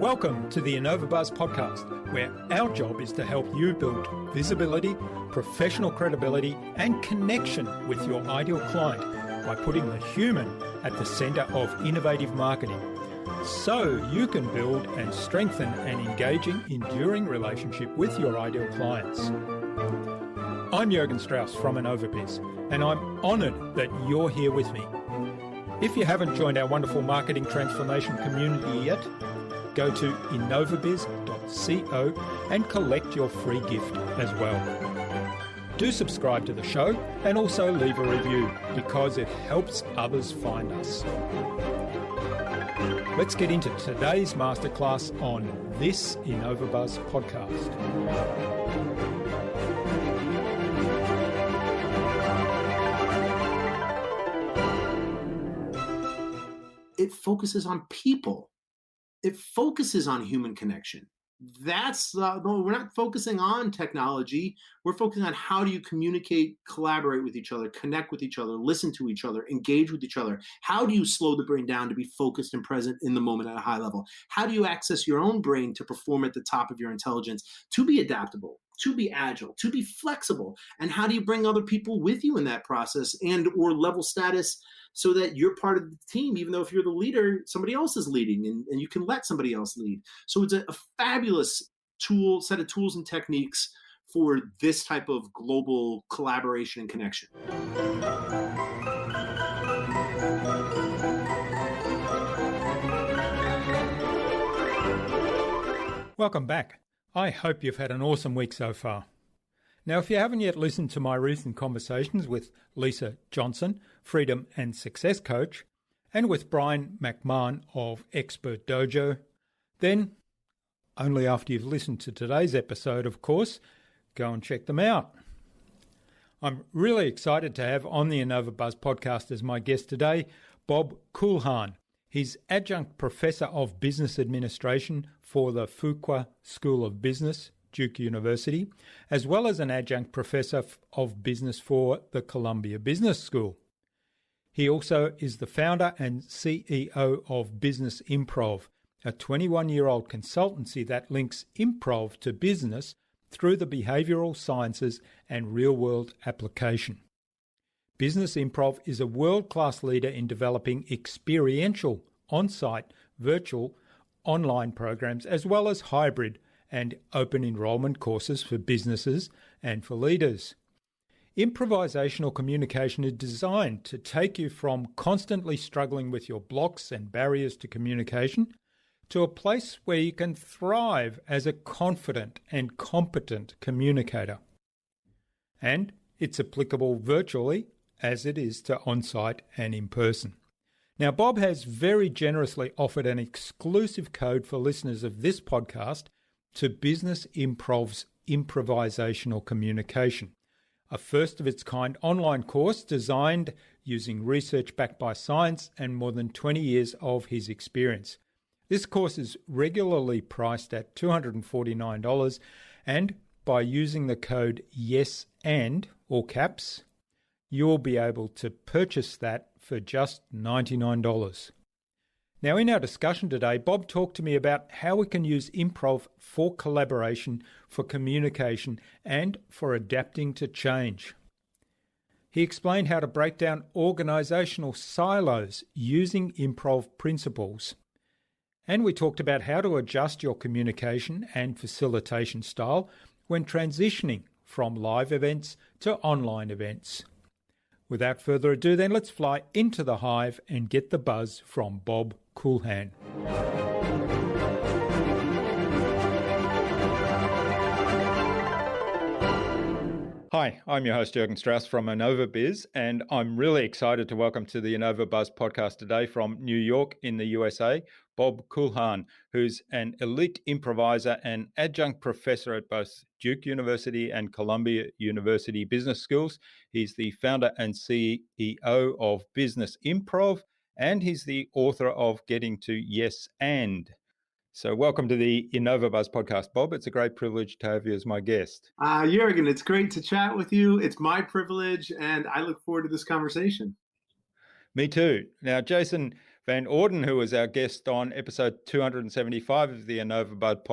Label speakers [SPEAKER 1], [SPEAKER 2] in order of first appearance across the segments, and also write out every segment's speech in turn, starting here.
[SPEAKER 1] Welcome to the InnovaBuzz podcast, where our job is to help you build visibility, professional credibility, and connection with your ideal client by putting the human at the center of innovative marketing, so you can build and strengthen an engaging, enduring relationship with your ideal clients. I'm Jürgen Strauss from InnovaBuzz, and I'm honored that you're here with me. If you haven't joined our wonderful marketing transformation community yet, go to innovabiz.co and collect your free gift as well. Do subscribe to the show and also leave a review because it helps others find us. Let's get into today's masterclass on this InnovaBuzz podcast.
[SPEAKER 2] It focuses on people. It focuses on human connection. We're not focusing on technology. We're focusing on how do you communicate, collaborate with each other, connect with each other, listen to each other, engage with each other. How do you slow the brain down to be focused and present in the moment at a high level? How do you access your own brain to perform at the top of your intelligence, to be adaptable, to be agile, to be flexible? And how do you bring other people with you in that process and or level status so that you're part of the team, even though if you're the leader, somebody else is leading and you can let somebody else lead. So it's a fabulous set of tools and techniques for this type of global collaboration and connection.
[SPEAKER 1] Welcome back. I hope you've had an awesome week so far. Now, if you haven't yet listened to my recent conversations with Lisa Johnson, Freedom and Success Coach, and with Brian McMahon of Expert Dojo, then only after you've listened to today's episode, of course, go and check them out. I'm really excited to have on the InnovaBuzz podcast as my guest today, Bob Kulhan. He's Adjunct Professor of Business Administration for the Fuqua School of Business, Duke University, as well as an Adjunct Professor of Business for the Columbia Business School. He also is the founder and CEO of Business Improv, a 21-year-old consultancy that links improv to business through the behavioral sciences and real-world application. Business Improv is a world-class leader in developing experiential, on-site, virtual, online programs, as well as hybrid and open enrollment courses for businesses and for leaders. Improvisational communication is designed to take you from constantly struggling with your blocks and barriers to communication to a place where you can thrive as a confident and competent communicator. And it's applicable virtually as it is to on-site and in-person. Now, Bob has very generously offered an exclusive code for listeners of this podcast to Business Improv's Improvisational Communication, a first-of-its-kind online course designed using research backed by science and more than 20 years of his experience. This course is regularly priced at $249, and by using the code YESAND, all caps, you'll be able to purchase that for just $99. Now, in our discussion today, Bob talked to me about how we can use improv for collaboration, for communication, and for adapting to change. He explained how to break down organizational silos using improv principles. And we talked about how to adjust your communication and facilitation style when transitioning from live events to online events. Without further ado, then, let's fly into the hive and get the buzz from Bob Kulhan. Hi, I'm your host, Jürgen Strauss from InnovaBuzz, and I'm really excited to welcome to the InnovaBuzz podcast today from New York in the USA, Bob Kulhan, who's an elite improviser and adjunct professor at both Duke University and Columbia University Business Schools. He's the founder and CEO of Business Improv, and he's the author of Getting to Yes and. So welcome to the InnovaBuzz podcast, Bob. It's a great privilege to have you as my guest.
[SPEAKER 2] Jürgen, it's great to chat with you. It's my privilege, and I look forward to this conversation.
[SPEAKER 1] Me too. Now, Jason, Van Orden, who was our guest on episode 275 of the InnovaBuzz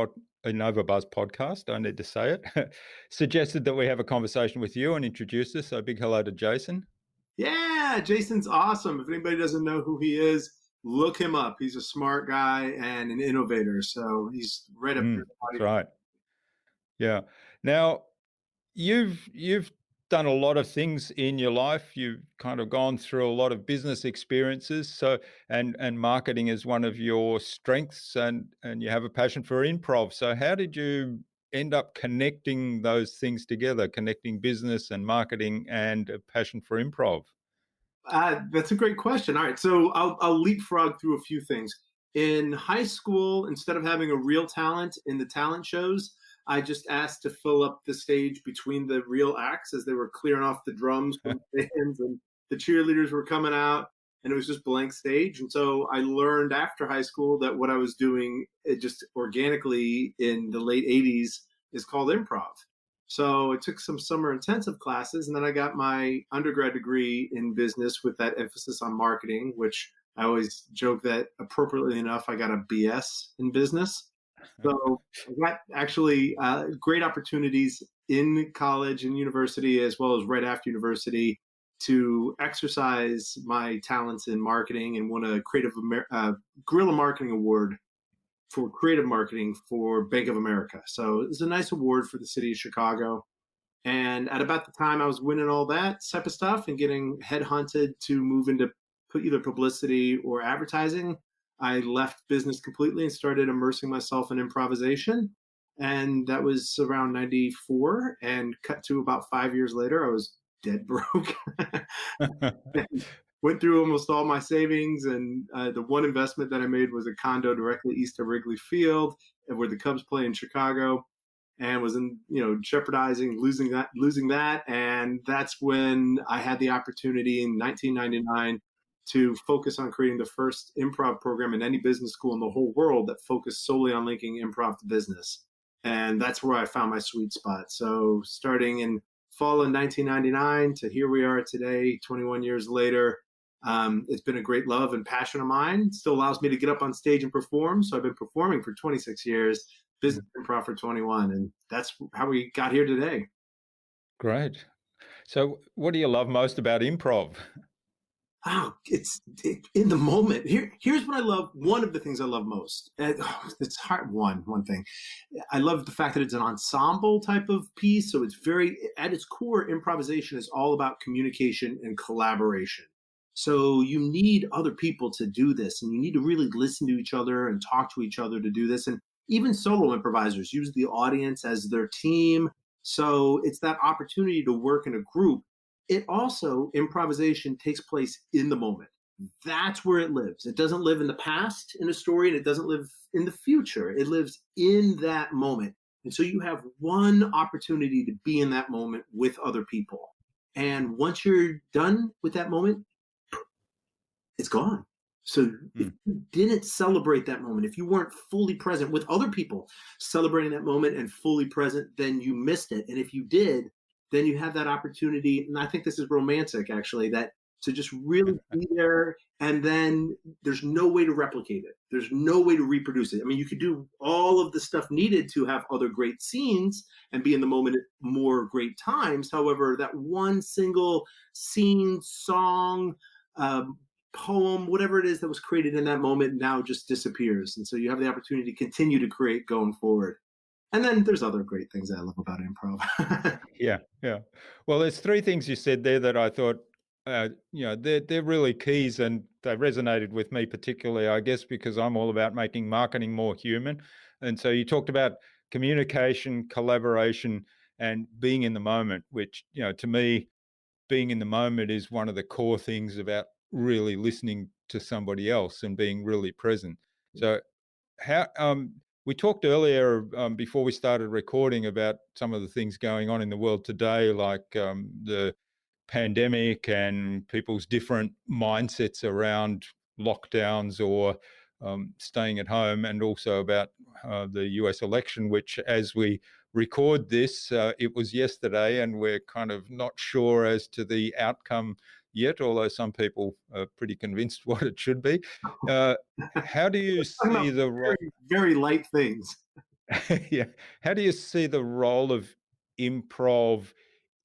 [SPEAKER 1] podcast, I need to say it, suggested that we have a conversation with you and introduce us. So big hello to Jason.
[SPEAKER 2] Yeah, Jason's awesome. If anybody doesn't know who he is, look him up. He's a smart guy and an innovator. So he's right up there.
[SPEAKER 1] That's right. Yeah. Now, you've done a lot of things in your life. You've kind of gone through a lot of business experiences. So and marketing is one of your strengths, and you have a passion for improv. So how did you end up connecting those things together, connecting business and marketing and a passion for improv?
[SPEAKER 2] That's a great question. All right, so I'll leapfrog through a few things. In high school, instead of having a real talent in the talent shows, I just asked to fill up the stage between the real acts as they were clearing off the drums from the bands and the cheerleaders were coming out, and it was just blank stage. And so I learned after high school that what I was doing, it just organically in the late '80s, is called improv. So I took some summer intensive classes, and then I got my undergrad degree in business with that emphasis on marketing, which I always joke that appropriately enough, I got a BS in business. So I got actually great opportunities in college and university, as well as right after university, to exercise my talents in marketing and won a Guerrilla Marketing Award for creative marketing for Bank of America. So it was a nice award for the city of Chicago. And at about the time I was winning all that type of stuff and getting headhunted to move into either publicity or advertising, I left business completely and started immersing myself in improvisation. And that was around 94. And cut to about 5 years later, I was dead broke. Went through almost all my savings, and the one investment that I made was a condo directly east of Wrigley Field, where the Cubs play in Chicago, and was jeopardizing losing that. And that's when I had the opportunity in 1999 to focus on creating the first improv program in any business school in the whole world that focused solely on linking improv to business. And that's where I found my sweet spot. So starting in fall of 1999 to here we are today, 21 years later. It's been a great love and passion of mine. It still allows me to get up on stage and perform. So I've been performing for 26 years, business improv for 21. And that's how we got here today.
[SPEAKER 1] Great. So what do you love most about improv?
[SPEAKER 2] Oh, it's in the moment. Here's what I love. One of the things I love most. It's hard. One thing. I love the fact that it's an ensemble type of piece. So it's very, at its core, improvisation is all about communication and collaboration. So you need other people to do this, and you need to really listen to each other and talk to each other to do this. And even solo improvisers use the audience as their team. So it's that opportunity to work in a group. It also, improvisation takes place in the moment. That's where it lives. It doesn't live in the past in a story, and it doesn't live in the future. It lives in that moment. And so you have one opportunity to be in that moment with other people. And once you're done with that moment, it's gone. So if you didn't celebrate that moment, if you weren't fully present with other people celebrating that moment and fully present, then you missed it. And if you did, then you have that opportunity. And I think this is romantic, actually, that to just really be there, and then there's no way to replicate it. There's no way to reproduce it. I mean, you could do all of the stuff needed to have other great scenes and be in the moment at more great times. However, that one single scene, song, poem, whatever it is that was created in that moment now just disappears. And so you have the opportunity to continue to create going forward. And then there's other great things that I love about improv.
[SPEAKER 1] Yeah. Well, there's three things you said there that I thought, they're really keys, and they resonated with me particularly, I guess, because I'm all about making marketing more human. And so you talked about communication, collaboration, and being in the moment, which, to me, being in the moment is one of the core things about really listening to somebody else and being really present. So how we talked earlier before we started recording about some of the things going on in the world today, like the pandemic and people's different mindsets around lockdowns or staying at home, and also about the US election, which, as we record this, it was yesterday, and we're kind of not sure as to the outcome
[SPEAKER 3] yet, although some people are pretty convinced what it should be. How do you
[SPEAKER 2] Talking
[SPEAKER 3] see
[SPEAKER 2] about
[SPEAKER 3] the role?
[SPEAKER 2] very, very light things.
[SPEAKER 3] Yeah. How do you see the role of improv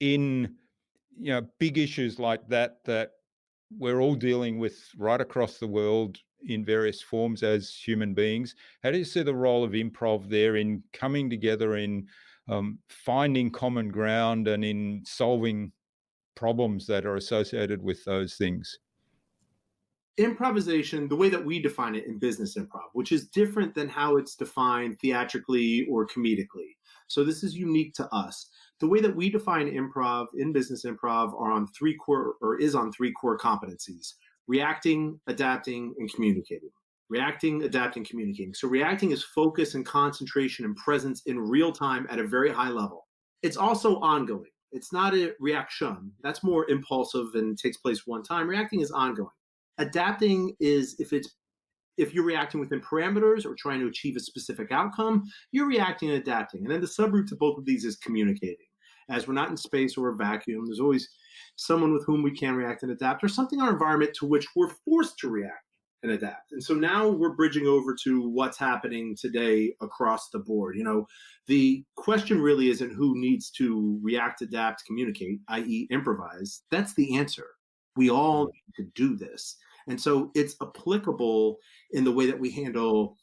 [SPEAKER 3] in, big issues like that we're all dealing with right across the world in various forms as human beings? How do you see the role of improv there in coming together, in finding common ground, and in solving problems that are associated with those things?
[SPEAKER 2] Improvisation, the way that we define it in business improv, which is different than how it's defined theatrically or comedically. So this is unique to us. The way that we define improv in business improv is on three core competencies: reacting, adapting, and communicating. Reacting, adapting, communicating. So reacting is focus and concentration and presence in real time at a very high level. It's also ongoing. It's not a reaction. That's more impulsive and takes place one time. Reacting is ongoing. Adapting is if you're reacting within parameters or trying to achieve a specific outcome, you're reacting and adapting. And then the subroot to both of these is communicating. As we're not in space or a vacuum, there's always someone with whom we can react and adapt, or something in our environment to which we're forced to react and adapt. And so now we're bridging over to what's happening today across the board. The question really isn't who needs to react, adapt, communicate, i.e. improvise. That's the answer. We all need to do this. And so it's applicable in the way that we handle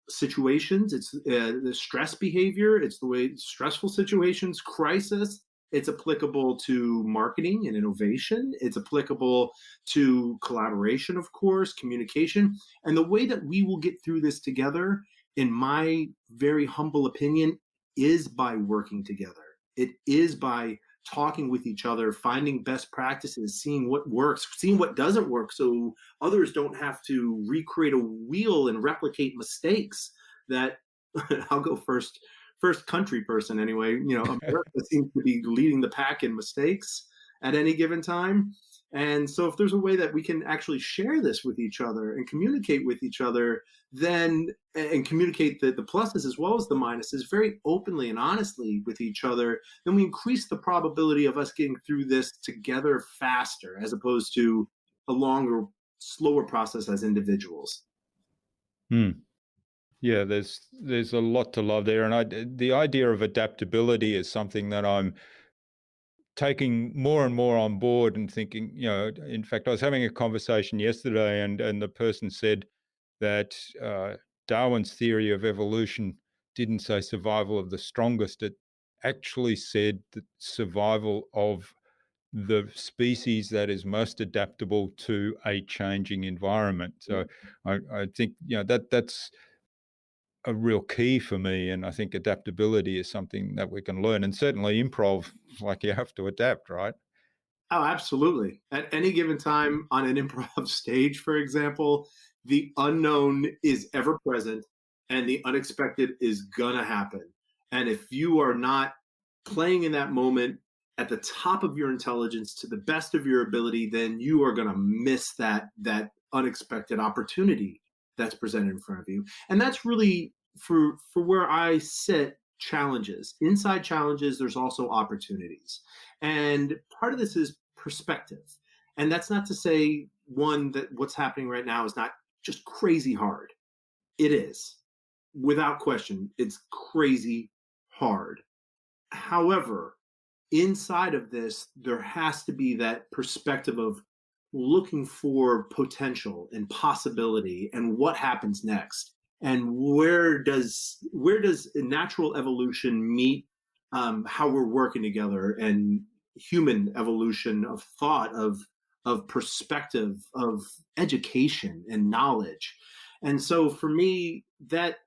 [SPEAKER 2] situations. It's the stress behavior. It's the way stressful situations, crisis. It's applicable to marketing and innovation. It's applicable to collaboration, of course, communication. And the way that we will get through this together, in my very humble opinion, is by working together. It is by talking with each other, finding best practices, seeing what works, seeing what doesn't work, so others don't have to recreate a wheel and replicate mistakes that I'll go first country person anyway. America seems to be leading the pack in mistakes at any given time. And so if there's a way that we can actually share this with each other and communicate with each other, then and communicate the pluses as well as the minuses very openly and honestly with each other, then we increase the probability of us getting through this together faster, as opposed to a longer, slower process as individuals.
[SPEAKER 3] Yeah, there's a lot to love there. And the idea of adaptability is something that I'm taking more and more on board and thinking, in fact, I was having a conversation yesterday and the person said that Darwin's theory of evolution didn't say survival of the strongest. It actually said that survival of the species that is most adaptable to a changing environment. So I think, that's a real key for me. And I think adaptability is something that we can learn. And certainly improv, like, you have to adapt, right?
[SPEAKER 2] Oh, absolutely. At any given time on an improv stage, for example, the unknown is ever present and the unexpected is gonna happen. And if you are not playing in that moment at the top of your intelligence to the best of your ability, then you are gonna miss that unexpected opportunity that's presented in front of you. And that's really for where I sit, challenges. Inside challenges, there's also opportunities. And part of this is perspective. And that's not to say, one, that what's happening right now is not just crazy hard. It is. Without question, it's crazy hard. However, inside of this, there has to be that perspective of looking for potential and possibility and what happens next. And where does natural evolution meet how we're working together, and human evolution of thought, of perspective, of education and knowledge. And so for me, that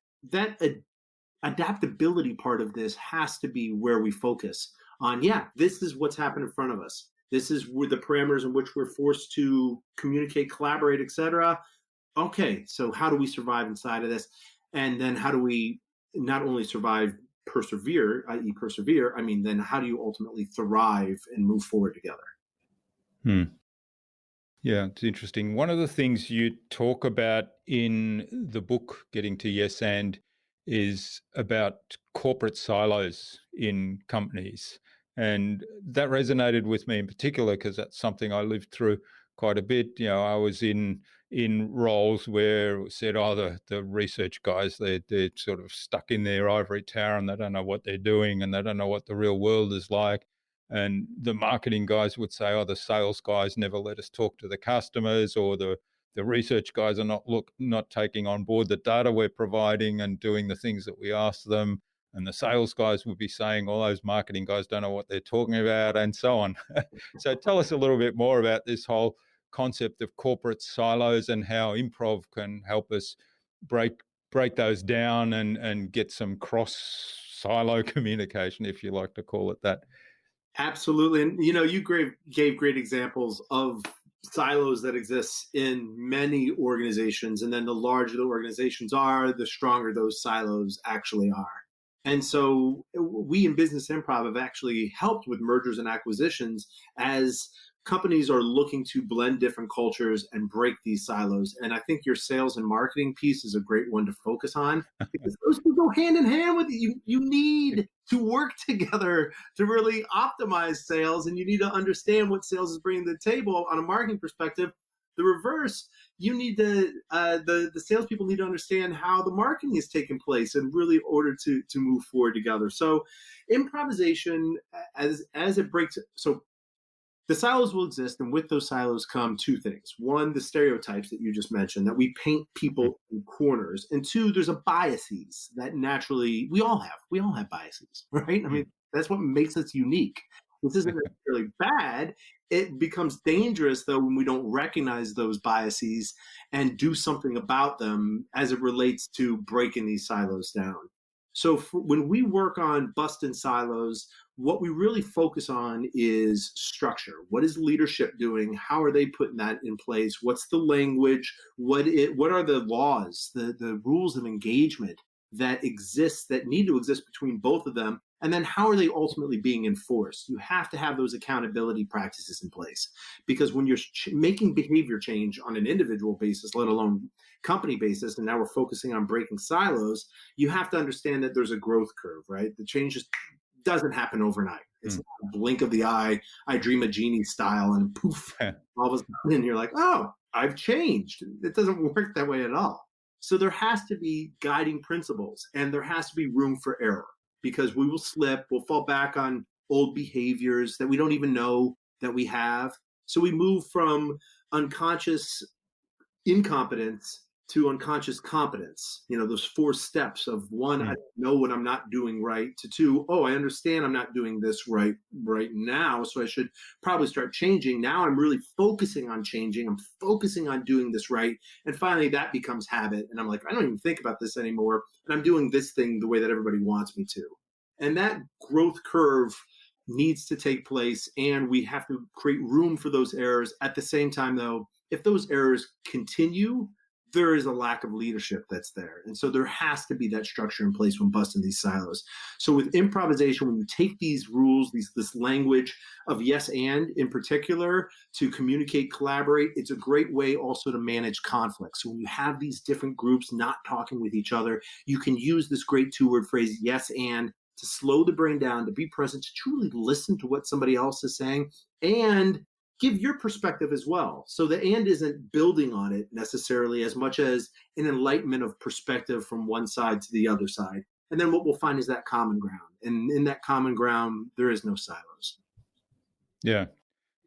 [SPEAKER 2] adaptability part of this has to be where we focus on. Yeah, this is what's happened in front of us. This is where the parameters in which we're forced to communicate, collaborate, etc. Okay, so how do we survive inside of this? And then how do we not only survive, persevere, i.e. persevere, then how do you ultimately thrive and move forward together?
[SPEAKER 3] Yeah, it's interesting. One of the things you talk about in the book, Getting to Yes And, is about corporate silos in companies. And that resonated with me in particular because that's something I lived through quite a bit. I was in roles where it was said, oh, the research guys, they're sort of stuck in their ivory tower and they don't know what they're doing and they don't know what the real world is like. And the marketing guys would say, oh, the sales guys never let us talk to the customers, or the research guys are not taking on board the data we're providing and doing the things that we ask them. And the sales guys would be saying, all those marketing guys don't know what they're talking about, and so on. So tell us a little bit more about this whole concept of corporate silos and how improv can help us break those down and get some cross silo communication, if you like to call it that.
[SPEAKER 2] Absolutely. And you gave great examples of silos that exist in many organizations. And then the larger the organizations are, the stronger those silos actually are. And so we in Business Improv have actually helped with mergers and acquisitions as companies are looking to blend different cultures and break these silos. And I think your sales and marketing piece is a great one to focus on, because those two go hand in hand with you. You need to work together to really optimize sales, and you need to understand what sales is bringing to the table on a marketing perspective. The reverse, you need to the salespeople need to understand how the marketing is taking place in really order to move forward together. So improvisation as it breaks, so the silos will exist, and with those silos come two things. One, the stereotypes that you just mentioned, that we paint people in corners. And two, there's a biases that naturally we all have. We all have biases, right? I mean, that's what makes us unique. This isn't necessarily bad. It becomes dangerous, though, when we don't recognize those biases and do something about them as it relates to breaking these silos down. So when we work on busting silos, what we really focus on is structure. What is leadership doing? How are they putting that in place? What's the language? What are the laws, the rules of engagement that exist, that need to exist between both of them? And then how are they ultimately being enforced? You have to have those accountability practices in place, because when you're making behavior change on an individual basis, let alone company basis, and now we're focusing on breaking silos, you have to understand that there's a growth curve, right? The change just doesn't happen overnight. It's not a blink of the eye, I dream a genie style, and poof, all of a sudden you're like, oh, I've changed. It doesn't work that way at all. So there has to be guiding principles, and there has to be room for error, because we will slip, we'll fall back on old behaviors that we don't even know that we have. So we move from unconscious incompetence to unconscious competence. Those 4 steps of 1, I know what I'm not doing right, to 2, oh, I understand I'm not doing this right now, so I should probably start changing. Now I'm really focusing on changing. I'm focusing on doing this right. And finally that becomes habit. And I'm like, I don't even think about this anymore. And I'm doing this thing the way that everybody wants me to. And that growth curve needs to take place. And we have to create room for those errors. At the same time, though, if those errors continue, there is a lack of leadership that's there. And so there has to be that structure in place when busting these silos. So with improvisation, when you take these rules, this language of yes and in particular to communicate, collaborate, it's a great way also to manage conflict. So when you have these different groups not talking with each other, you can use this great 2-word phrase, yes and, to slow the brain down, to be present, to truly listen to what somebody else is saying, and give your perspective as well. So the and isn't building on it necessarily as much as an enlightenment of perspective from one side to the other side. And then what we'll find is that common ground. And in that common ground, there is no silos.
[SPEAKER 3] Yeah.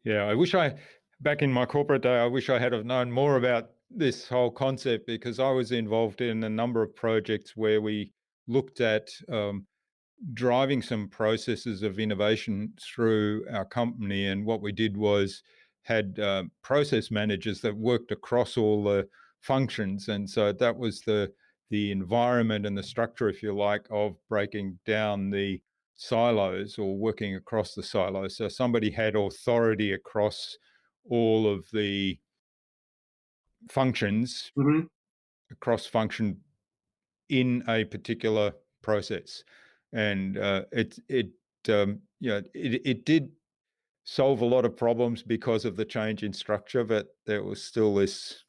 [SPEAKER 3] I wish back in my corporate day, I wish I had have known more about this whole concept, because I was involved in a number of projects where we looked at driving some processes of innovation through our company. And what we did was had process managers that worked across all the functions. And so that was the environment and the structure, if you like, of breaking down the silos or working across the silos. So somebody had authority across all of the functions, across function in a particular process. And it did solve a lot of problems because of the change in structure, but there was still this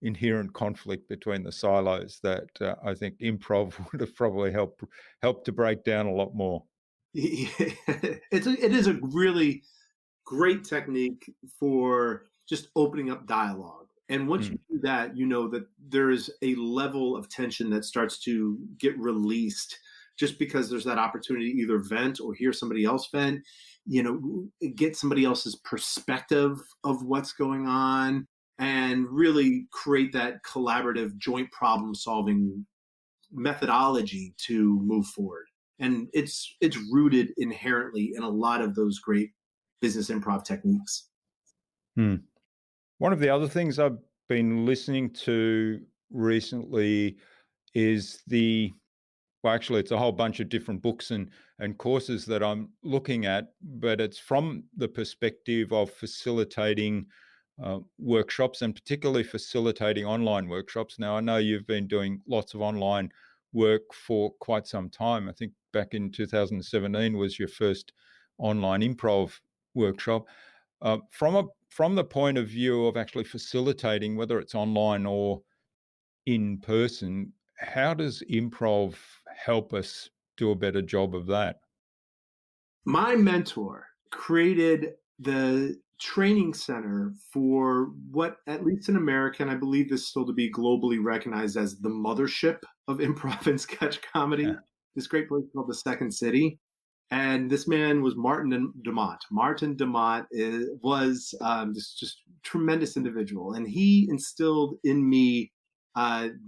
[SPEAKER 3] inherent conflict between the silos that I think improv would have probably helped to break down a lot more.
[SPEAKER 2] It is a really great technique for just opening up dialogue. And once you
[SPEAKER 3] Mm.
[SPEAKER 2] do that, you know that there is a level of tension that starts to get released just because there's that opportunity to either vent or hear somebody else vent, get somebody else's perspective of what's going on and really create that collaborative joint problem solving methodology to move forward. And it's rooted inherently in a lot of those great business improv techniques.
[SPEAKER 3] Mm. One of the other things I've been listening to recently is well, actually, it's a whole bunch of different books and courses that I'm looking at, but it's from the perspective of facilitating workshops and particularly facilitating online workshops. Now, I know you've been doing lots of online work for quite some time. I think back in 2017 was your first online improv workshop. From the point of view of actually facilitating, whether it's online or in person, how does improv help us do a better job of that?
[SPEAKER 2] My mentor created the training center for what, at least in America, and I believe this still to be globally recognized as the mothership of improv and sketch comedy,
[SPEAKER 3] Yeah.
[SPEAKER 2] this great place called the Second City. And this man was Martin Demott. Martin Demott was this just tremendous individual, and he instilled in me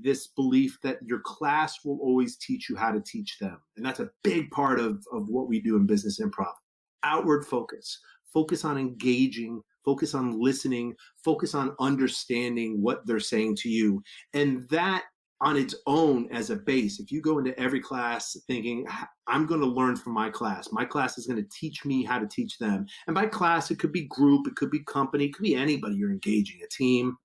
[SPEAKER 2] this belief that your class will always teach you how to teach them, and that's a big part of what we do in business improv. Outward focus, focus on engaging, focus on listening, focus on understanding what they're saying to you, and that on its own as a base, if you go into every class thinking, I'm going to learn from my class is going to teach me how to teach them. And by class, it could be group, it could be company, it could be anybody you're engaging, a team.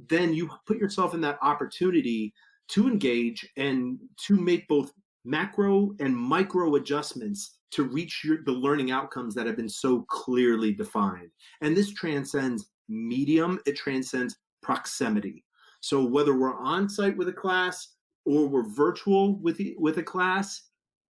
[SPEAKER 2] Then you put yourself in that opportunity to engage and to make both macro and micro adjustments to reach the learning outcomes that have been so clearly defined. And this transcends medium, it transcends proximity. So whether we're on site with a class or we're virtual with a class,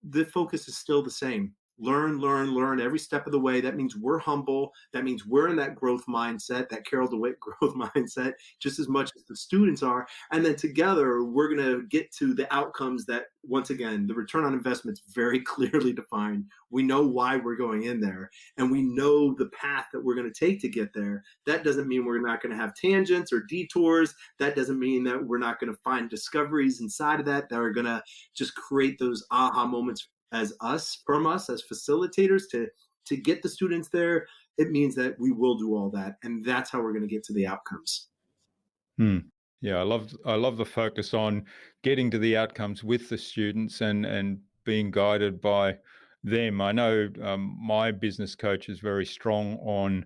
[SPEAKER 2] the focus is still the same. Learn, learn, learn every step of the way. That means we're humble. That means we're in that growth mindset, that Carol DeWitt growth mindset, just as much as the students are. And then together, we're going to get to the outcomes that, once again, the return on investment is very clearly defined. We know why we're going in there, and we know the path that we're going to take to get there. That doesn't mean we're not going to have tangents or detours. That doesn't mean that we're not going to find discoveries inside of that are going to just create those aha moments from us as facilitators to get the students there. It means that we will do all that, and that's how we're going to get to the outcomes.
[SPEAKER 3] Yeah, I love the focus on getting to the outcomes with the students and being guided by them. I know my business coach is very strong on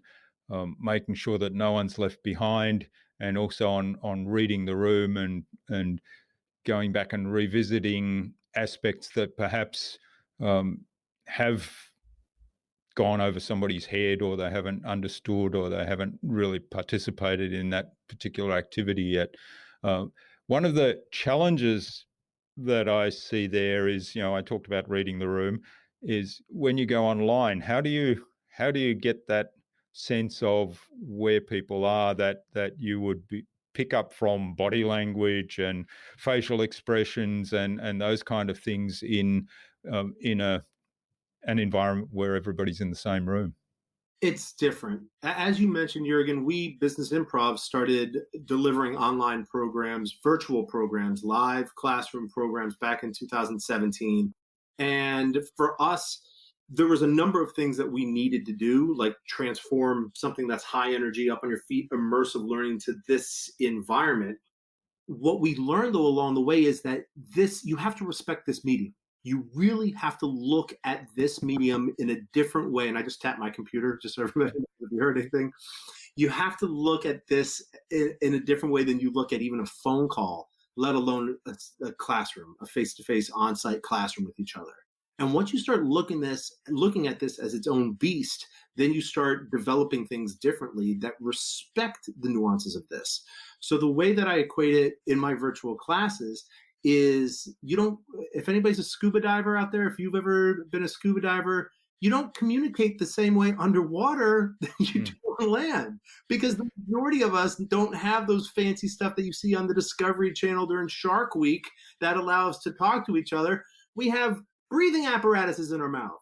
[SPEAKER 3] making sure that no one's left behind, and also on reading the room and going back and revisiting aspects that perhaps have gone over somebody's head, or they haven't understood, or they haven't really participated in that particular activity yet. One of the challenges that I see there is, I talked about reading the room, is when you go online, how do you get that sense of where people are that you would pick up from body language and facial expressions and those kind of things in an environment where everybody's in the same room?
[SPEAKER 2] It's different. As you mentioned, Jurgen, we Business Improv started delivering online programs, virtual programs, live classroom programs back in 2017. And for us, there was a number of things that we needed to do, like transform something that's high energy, up on your feet, immersive learning to this environment. What we learned though along the way is that you have to respect this medium. You really have to look at this medium in a different way. And I just tapped my computer just so everybody knows if you heard anything. You have to look at this in a different way than you look at even a phone call, let alone a classroom, a face-to-face on-site classroom with each other. And once you start looking at this as its own beast, then you start developing things differently that respect the nuances of this. So the way that I equate it in my virtual classes is if anybody's a scuba diver out there, if you've ever been a scuba diver, you don't communicate the same way underwater than you do on land, because the majority of us don't have those fancy stuff that you see on the Discovery Channel during Shark Week that allow us to talk to each other. We have breathing apparatuses in our mouth,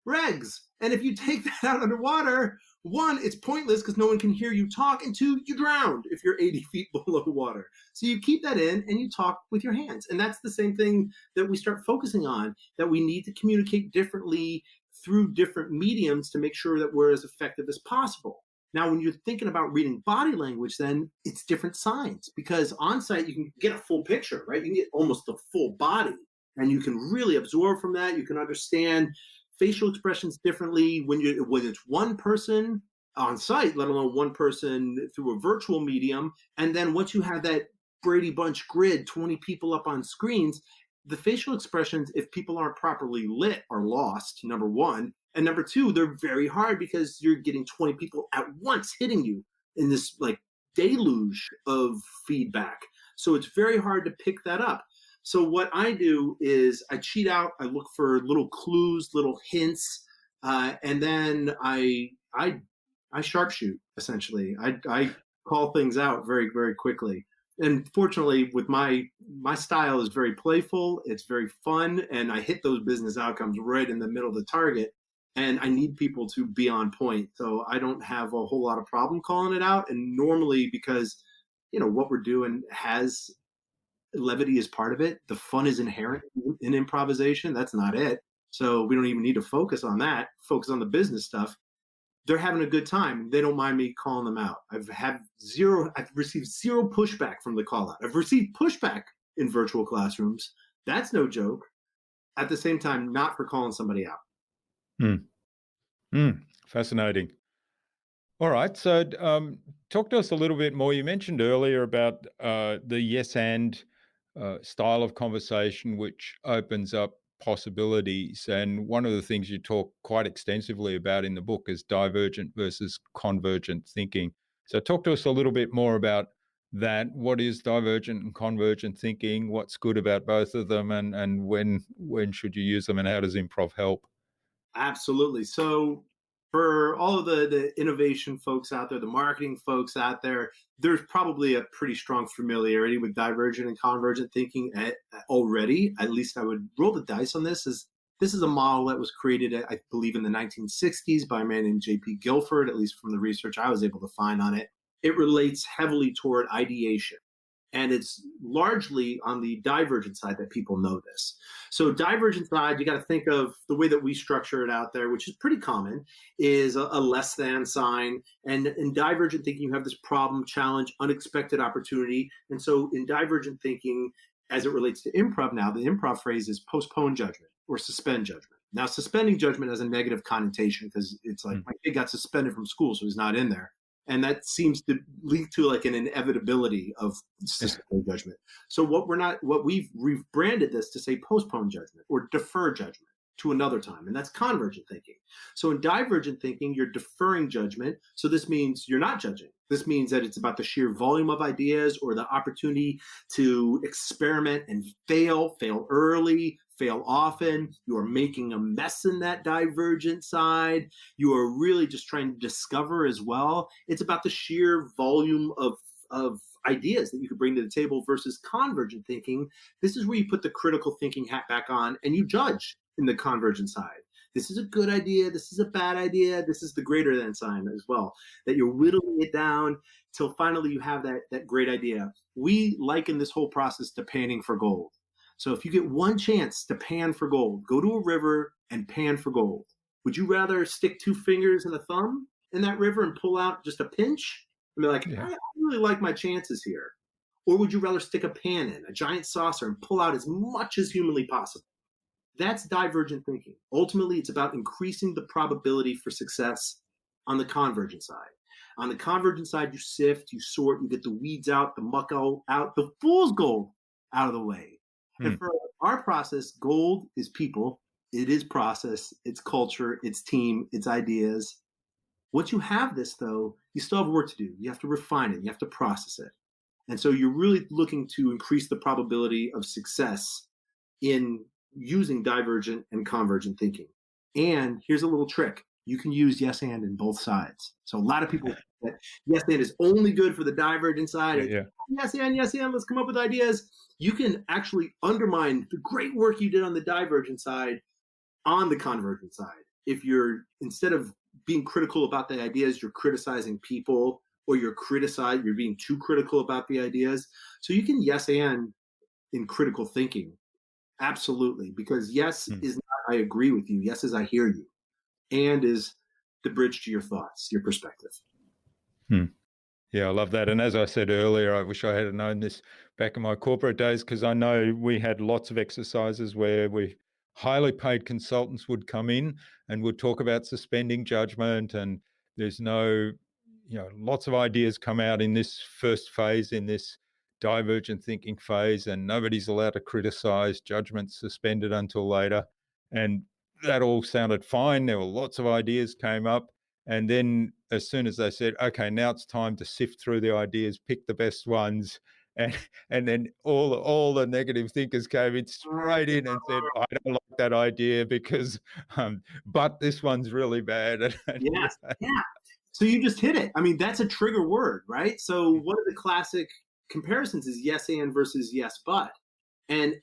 [SPEAKER 2] regs. And if you take that out underwater, one, it's pointless because no one can hear you talk, and two, you drowned if you're 80 feet below water. So you keep that in and you talk with your hands. And that's the same thing that we start focusing on, that we need to communicate differently through different mediums to make sure that we're as effective as possible. Now, when you're thinking about reading body language, then it's different signs, because on site you can get a full picture, right? You can get almost the full body, and you can really absorb from that. You can understand facial expressions differently when it's one person on site, let alone one person through a virtual medium. And then once you have that Brady Bunch grid, 20 people up on screens, the facial expressions, if people aren't properly lit, are lost, number one. And number two, they're very hard because you're getting 20 people at once hitting you in this like deluge of feedback. So it's very hard to pick that up. So what I do is I cheat out, I look for little clues, little hints, and then I sharpshoot, essentially. I call things out very, very quickly. And fortunately, with my style is very playful, it's very fun, and I hit those business outcomes right in the middle of the target. And I need people to be on point. So I don't have a whole lot of problem calling it out. And normally, because what we're doing has levity is part of it, the fun is inherent in improvisation. That's not it. So we don't even need to focus on that, focus on the business stuff. They're having a good time. They don't mind me calling them out. I've received zero pushback from the call out. I've received pushback in virtual classrooms. That's no joke. At the same time, not for calling somebody out.
[SPEAKER 3] Fascinating. All right. So talk to us a little bit more. You mentioned earlier about the yes and style of conversation, which opens up possibilities. And one of the things you talk quite extensively about in the book is divergent versus convergent thinking. So talk to us a little bit more about that. What is divergent and convergent thinking? What's good about both of them, and when should you use them, and how does improv help?
[SPEAKER 2] Absolutely. So for all of the innovation folks out there, the marketing folks out there, there's probably a pretty strong familiarity with divergent and convergent thinking already. At least I would roll the dice on this. This is a model that was created, I believe, in the 1960s by a man named J.P. Guilford, at least from the research I was able to find on it. It relates heavily toward ideation. And it's largely on the divergent side that people know this. So divergent side, you got to think of the way that we structure it out there, which is pretty common, is a less than sign. And in divergent thinking, you have this problem, challenge, unexpected opportunity. And so in divergent thinking, as it relates to improv now, the improv phrase is postpone judgment or suspend judgment. Now, suspending judgment has a negative connotation because it's like my kid got suspended from school, so he's not in there. And that seems to lead to like an inevitability of suspending judgment. So we've rebranded this to say postpone judgment or defer judgment to another time. And that's convergent thinking. So in divergent thinking, you're deferring judgment. So this means you're not judging. This means that it's about the sheer volume of ideas or the opportunity to experiment and fail early, fail often. You are making a mess in that divergent side. You are really just trying to discover as well. It's about the sheer volume of ideas that you could bring to the table versus convergent thinking. This is where you put the critical thinking hat back on and you judge in the convergent side. This is a good idea. This is a bad idea. This is the greater than sign as well, that you're whittling it down till finally you have that great idea. We liken this whole process to panning for gold. So if you get one chance to pan for gold, go to a river and pan for gold. Would you rather stick 2 fingers and a thumb in that river and pull out just a pinch and be like, I really like my chances here? Or would you rather stick a pan in, a giant saucer, and pull out as much as humanly possible? That's divergent thinking. Ultimately, it's about increasing the probability for success on the convergent side. On the convergent side, you sift, you sort, you get the weeds out, the muck out, the fool's gold out of the way. And for our process, gold is people, it is process, it's culture, it's team, it's ideas. Once you have this, though, you still have work to do. You have to refine it. You have to process it. And so you're really looking to increase the probability of success in using divergent and convergent thinking. And here's a little trick. You can use yes and in both sides. So a lot of people think that yes and is only good for the divergent side.
[SPEAKER 3] Yeah.
[SPEAKER 2] Yes and, let's come up with ideas. You can actually undermine the great work you did on the divergent side on the convergent side. If you're, instead of being critical about the ideas, you're criticizing people, or you're being too critical about the ideas. So you can yes and in critical thinking. Absolutely. Because yes is not, I agree with you. Yes is, I hear you. And is the bridge to your thoughts, your perspective.
[SPEAKER 3] Yeah, I love that. And as I said earlier, I wish I had known this back in my corporate days, because I know we had lots of exercises where highly paid consultants would come in and would talk about suspending judgment. And there's lots of ideas come out in this first phase, in this divergent thinking phase, and nobody's allowed to criticize, judgment suspended until later. And that all sounded fine. There were lots of ideas came up. And then as soon as they said, okay, now it's time to sift through the ideas, pick the best ones, and then all the negative thinkers came in straight in and said, I don't like that idea because, but this one's really bad.
[SPEAKER 2] Yes, yeah. So you just hit it. I mean, that's a trigger word, right? So one of the classic comparisons is yes and versus yes but. And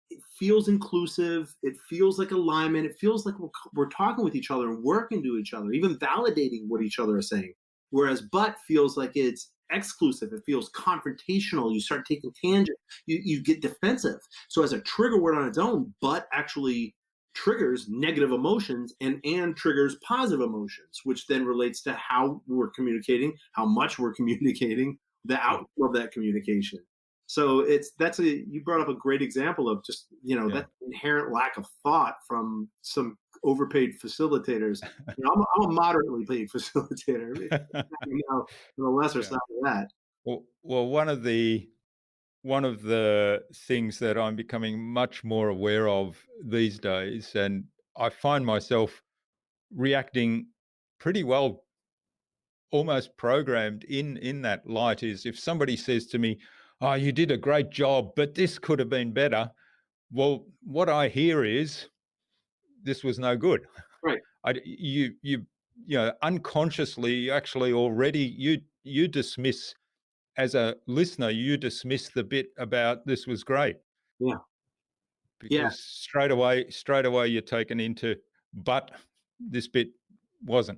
[SPEAKER 2] it feels inclusive. It feels like alignment. It feels like we're talking with each other and working to each other, even validating what each other are saying. Whereas but feels like it's exclusive. It feels confrontational. You start taking tangents. You get defensive. So as a trigger word on its own, but actually triggers negative emotions and triggers positive emotions, which then relates to how we're communicating, how much we're communicating, the outcome of that communication. So you brought up a great example of just, that inherent lack of thought from some overpaid facilitators. I'm a moderately paid facilitator, on the lesser side of that.
[SPEAKER 3] Well, one of the things that I'm becoming much more aware of these days, and I find myself reacting pretty well, almost programmed in that light, is if somebody says to me, oh, you did a great job, but this could have been better. Well, what I hear is, this was no good.
[SPEAKER 2] Right.
[SPEAKER 3] Unconsciously, actually already you dismiss, as a listener, you dismiss the bit about this was great.
[SPEAKER 2] Yeah.
[SPEAKER 3] Because straight away you're taken into, but this bit wasn't.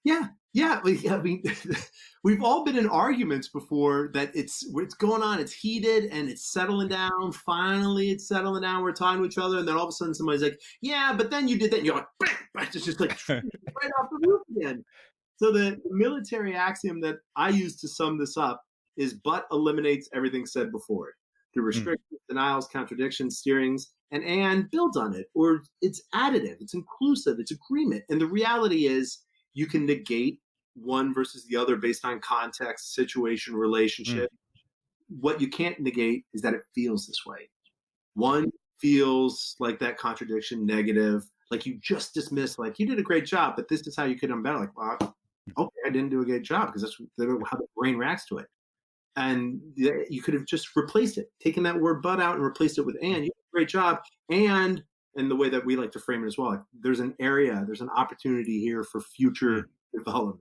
[SPEAKER 2] Yeah. I mean, we've all been in arguments before that it's going on, it's heated and it's settling down. Finally, it's settling down. We're talking to each other, and then all of a sudden somebody's like, yeah, but then you did that. And you're like, bang, it's just like right off the roof again. So the military axiom that I use to sum this up is but eliminates everything said before it. Through restrictions, denials, contradictions, steerings, and builds on it. Or it's additive, it's inclusive, it's agreement. And the reality is, you can negate one versus the other based on context, situation, relationship. What you can't negate is that it feels this way. One feels like that contradiction, negative, like you just dismiss, like you did a great job, but this is how you could have done better. Like, well, okay, I didn't do a great job, because that's how the brain reacts to it. And you could have just replaced it, taken that word but out and replaced it with and. You did a great job. And the way that we like to frame it as well, like, there's an opportunity here for future development.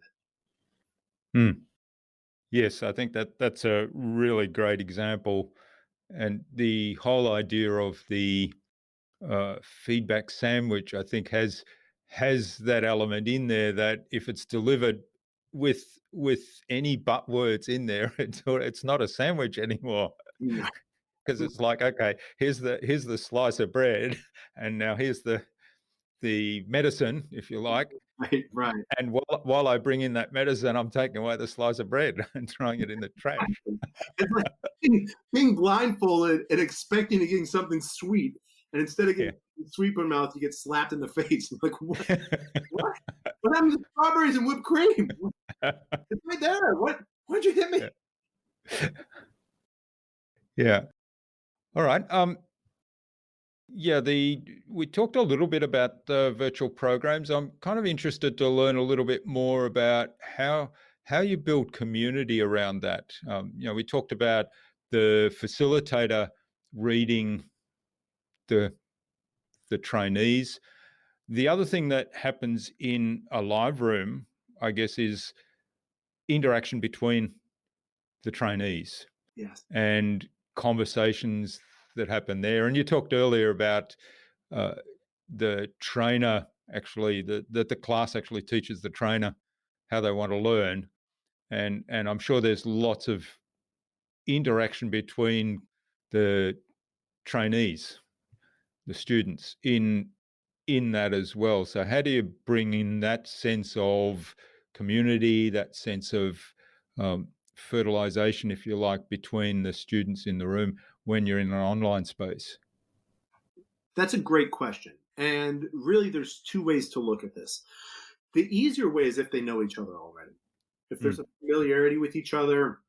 [SPEAKER 3] Yes, I think that's a really great example. And the whole idea of the feedback sandwich, I think, has that element in there, that if it's delivered with any but words in there, it's not a sandwich anymore. Because it's like, okay, here's the slice of bread, and now here's the medicine, if you like.
[SPEAKER 2] Right.
[SPEAKER 3] And while I bring in that medicine, I'm taking away the slice of bread and throwing it in the trash.
[SPEAKER 2] It's like being blindfolded and expecting to get something sweet, and instead of getting sweet in the mouth, you get slapped in the face. Like, what? What happened to strawberries and whipped cream? It's right there. Why'd you hit me?
[SPEAKER 3] Yeah. All right. We talked a little bit about the virtual programs. I'm kind of interested to learn a little bit more about how how you build community around that. We talked about the facilitator reading the trainees. The other thing that happens in a live room, I guess, is interaction between the trainees.
[SPEAKER 2] Yes.
[SPEAKER 3] And conversations that happen there. And you talked earlier about the trainer actually, that the class actually teaches the trainer how they want to learn. And I'm sure there's lots of interaction between the trainees, the students in that as well. So how do you bring in that sense of community, that sense of fertilization, if you like, between the students in the room when you're in an online space?
[SPEAKER 2] That's a great question. And really, there's two ways to look at this. The easier way is if they know each other already. If there's a familiarity with each other,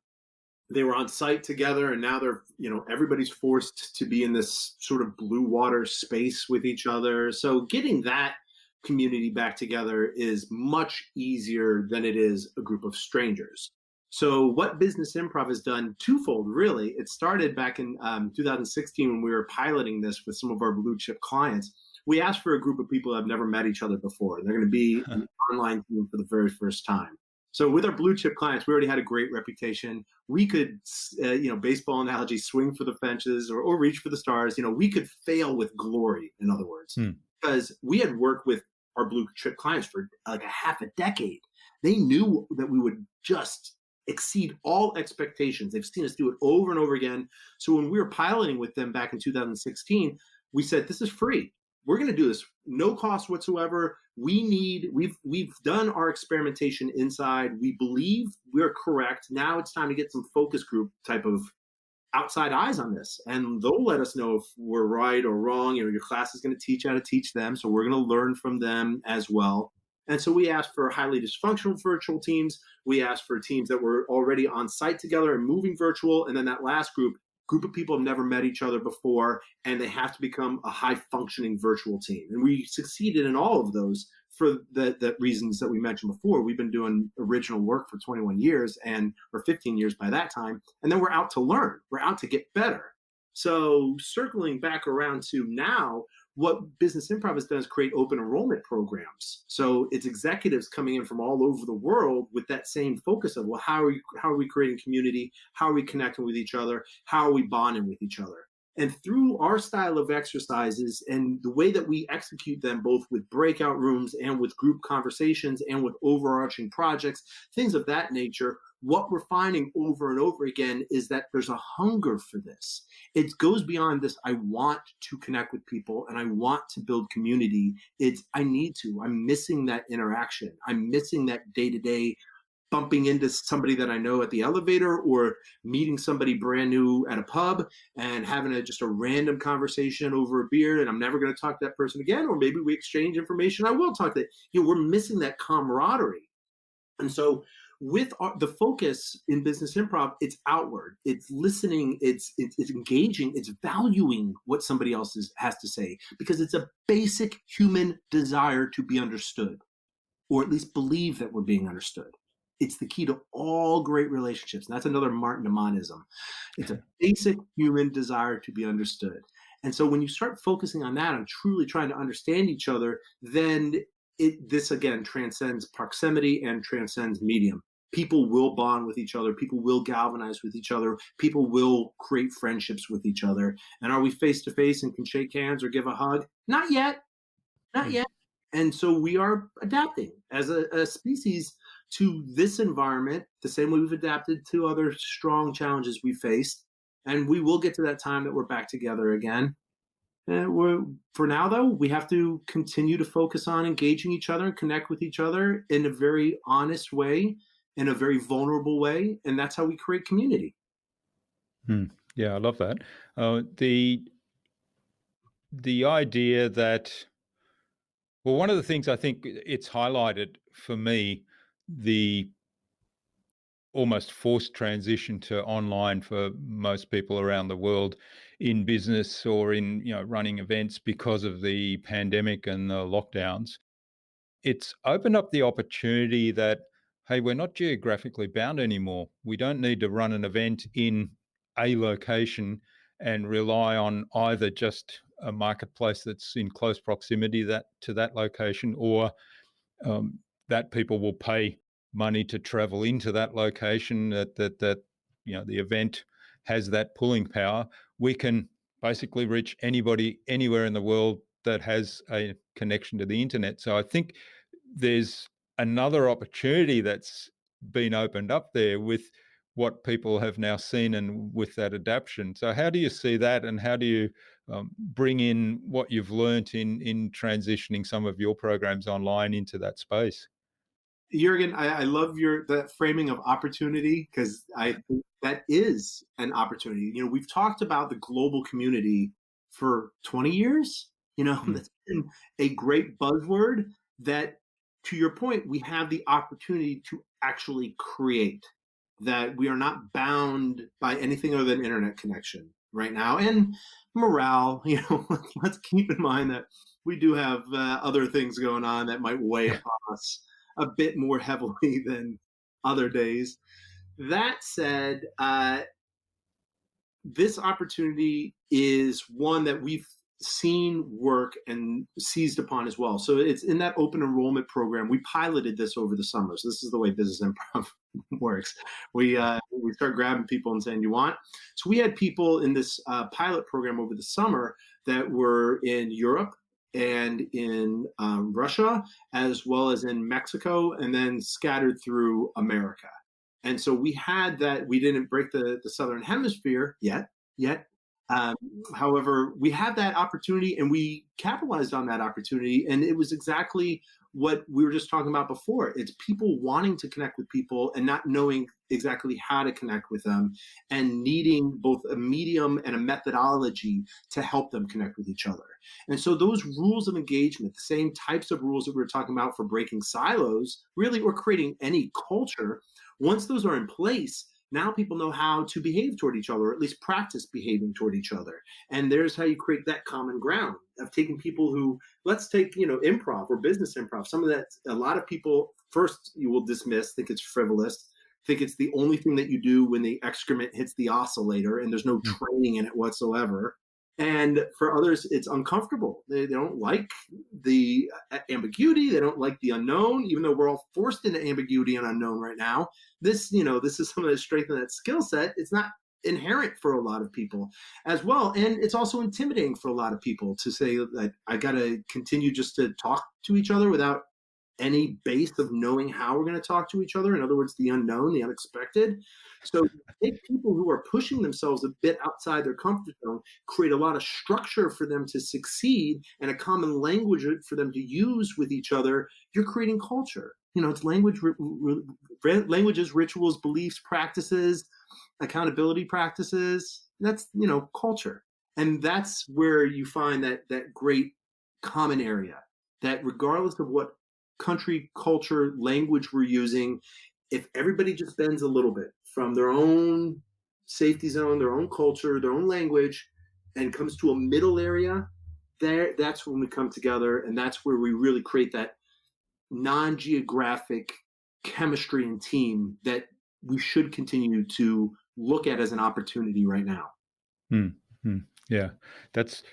[SPEAKER 2] they were on site together, and now they're, everybody's forced to be in this sort of blue water space with each other. So getting that community back together is much easier than it is a group of strangers. So what Business Improv has done twofold, really. It started back in 2016 when we were piloting this with some of our blue chip clients. We asked for a group of people that have never met each other before. They're going to be an online team for the very first time. So with our blue chip clients, we already had a great reputation. We could, baseball analogy, swing for the fences or reach for the stars. We could fail with glory, in other words, because we had worked with our blue chip clients for like a half a decade. They knew that we would just exceed all expectations. They've seen us do it over and over again. So when we were piloting with them back in 2016, we said, this is free. We're going to do this no cost whatsoever. We've done our experimentation inside. We believe we're correct. Now it's time to get some focus group type of outside eyes on this, and they'll let us know if we're right or wrong. Your class is going to teach how to teach them, so we're going to learn from them as well. And so we asked for highly dysfunctional virtual teams. We asked for teams that were already on site together and moving virtual. And then that last group of people have never met each other before, and they have to become a high functioning virtual team. And we succeeded in all of those for the reasons that we mentioned before. We've been doing original work for 21 years or 15 years by that time. And then we're out to learn. We're out to get better. So circling back around to now, what Business Improv has done is create open enrollment programs. So it's executives coming in from all over the world with that same focus of, well, how are we creating community? How are we connecting with each other? How are we bonding with each other? And through our style of exercises and the way that we execute them, both with breakout rooms and with group conversations and with overarching projects, things of that nature, what we're finding over and over again is that there's a hunger for this. It goes beyond this, I want to connect with people and I want to build community. I'm missing that interaction. I'm missing that day-to-day bumping into somebody that I know at the elevator or meeting somebody brand new at a pub and having just a random conversation over a beer, and I'm never going to talk to that person again, or maybe we exchange information. I will talk to that. We're missing that camaraderie. And so with the focus in Business Improv, it's outward, it's listening, it's engaging, it's valuing what somebody else has to say, because it's a basic human desire to be understood, or at least believe that we're being understood. It's the key to all great relationships. And that's another Martin Amanism. It's a basic human desire to be understood. And so when you start focusing on that and truly trying to understand each other, then this again transcends proximity and transcends medium. People will bond with each other. People will galvanize with each other. People will create friendships with each other. And are we face to face and can shake hands or give a hug? Not yet. Not yet. And so we are adapting as a species to this environment, the same way we've adapted to other strong challenges we faced. And we will get to that time that we're back together again. And for now, though, we have to continue to focus on engaging each other and connect with each other in a very honest way, in a very vulnerable way. And that's how we create community.
[SPEAKER 3] Yeah, I love that. The idea that, well, one of the things I think it's highlighted for me, the almost forced transition to online for most people around the world in business or in running events because of the pandemic and the lockdowns. It's opened up the opportunity that hey, we're not geographically bound anymore. We don't need to run an event in a location and rely on either just a marketplace that's in close proximity to that location, or that people will pay money to travel into that location, that the event has that pulling power. We can basically reach anybody anywhere in the world that has a connection to the internet. So I think there's another opportunity that's been opened up there with what people have now seen and with that adaptation. So how do you see that, and how do you bring in what you've learnt in transitioning some of your programs online into that space?
[SPEAKER 2] Jürgen, I love that framing of opportunity, because I think that is an opportunity. We've talked about the global community for 20 years. That's been a great buzzword that, to your point, we have the opportunity to actually create, that we are not bound by anything other than internet connection right now. And morale, let's keep in mind that we do have other things going on that might weigh upon us a bit more heavily than other days. That said, this opportunity is one that we've seen work and seized upon as well. So it's in that open enrollment program. We piloted this over the summer. So this is the way Business Improv works. We start grabbing people and saying, "You want?" So we had people in this pilot program over the summer that were in Europe and in Russia, as well as in Mexico, and then scattered through America. And so we had that. We didn't break the Southern Hemisphere yet. However, we had that opportunity, and we capitalized on that opportunity. And it was exactly what we were just talking about before. It's people wanting to connect with people and not knowing exactly how to connect with them, and needing both a medium and a methodology to help them connect with each other. And so those rules of engagement, the same types of rules that we were talking about for breaking silos, really, or creating any culture, once those are in place, now people know how to behave toward each other, or at least practice behaving toward each other. And there's how you create that common ground of taking people who, let's take, improv or business improv. Some of that, a lot of people first you will dismiss, think it's frivolous, think it's the only thing that you do when the excrement hits the oscillator and there's no training in it whatsoever. And for others, it's uncomfortable. They don't like the ambiguity. They don't like the unknown, even though we're all forced into ambiguity and unknown right now. This is some of the strength of that skill set. It's not inherent for a lot of people as well. And it's also intimidating for a lot of people to say that I got to continue just to talk to each other without any base of knowing how we're going to talk to each other. In other words, the unknown, the unexpected. So take people who are pushing themselves a bit outside their comfort zone, create a lot of structure for them to succeed and a common language for them to use with each other. You're creating culture. It's languages, rituals, beliefs, practices, accountability practices. That's, culture. And that's where you find that great common area, that regardless of what country, culture, language we're using, if everybody just bends a little bit from their own safety zone, their own culture, their own language, and comes to a middle area, that's when we come together, and that's where we really create that non-geographic chemistry and team that we should continue to look at as an opportunity right now.
[SPEAKER 3] Yeah, that's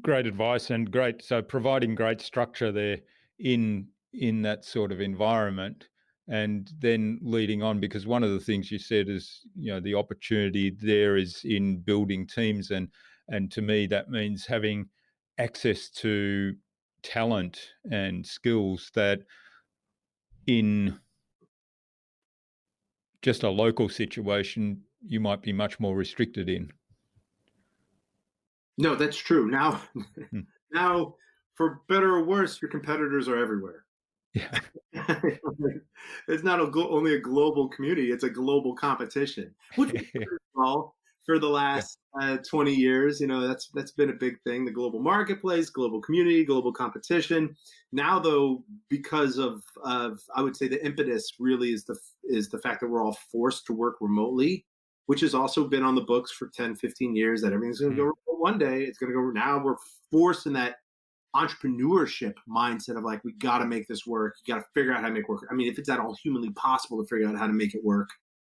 [SPEAKER 3] great advice, and great. So providing great structure there in that sort of environment, and then leading on, because one of the things you said is, the opportunity there is in building teams, and to me that means having access to talent and skills that in just a local situation you might be much more restricted in.
[SPEAKER 2] No, that's true. Now, for better or worse, your competitors are everywhere.
[SPEAKER 3] Yeah.
[SPEAKER 2] It's not only a global community; it's a global competition, which well, for the last 20 years, that's been a big thing. The global marketplace, global community, global competition. Now, though, because of I would say the impetus really is the fact that we're all forced to work remotely, which has also been on the books for 10, 15 years, that everything's going to go remote one day. It's going to go. Now we're forced in that entrepreneurship mindset of like, we got to make this work. You got to figure out how to make it work. I mean, if it's at all humanly possible to figure out how to make it work,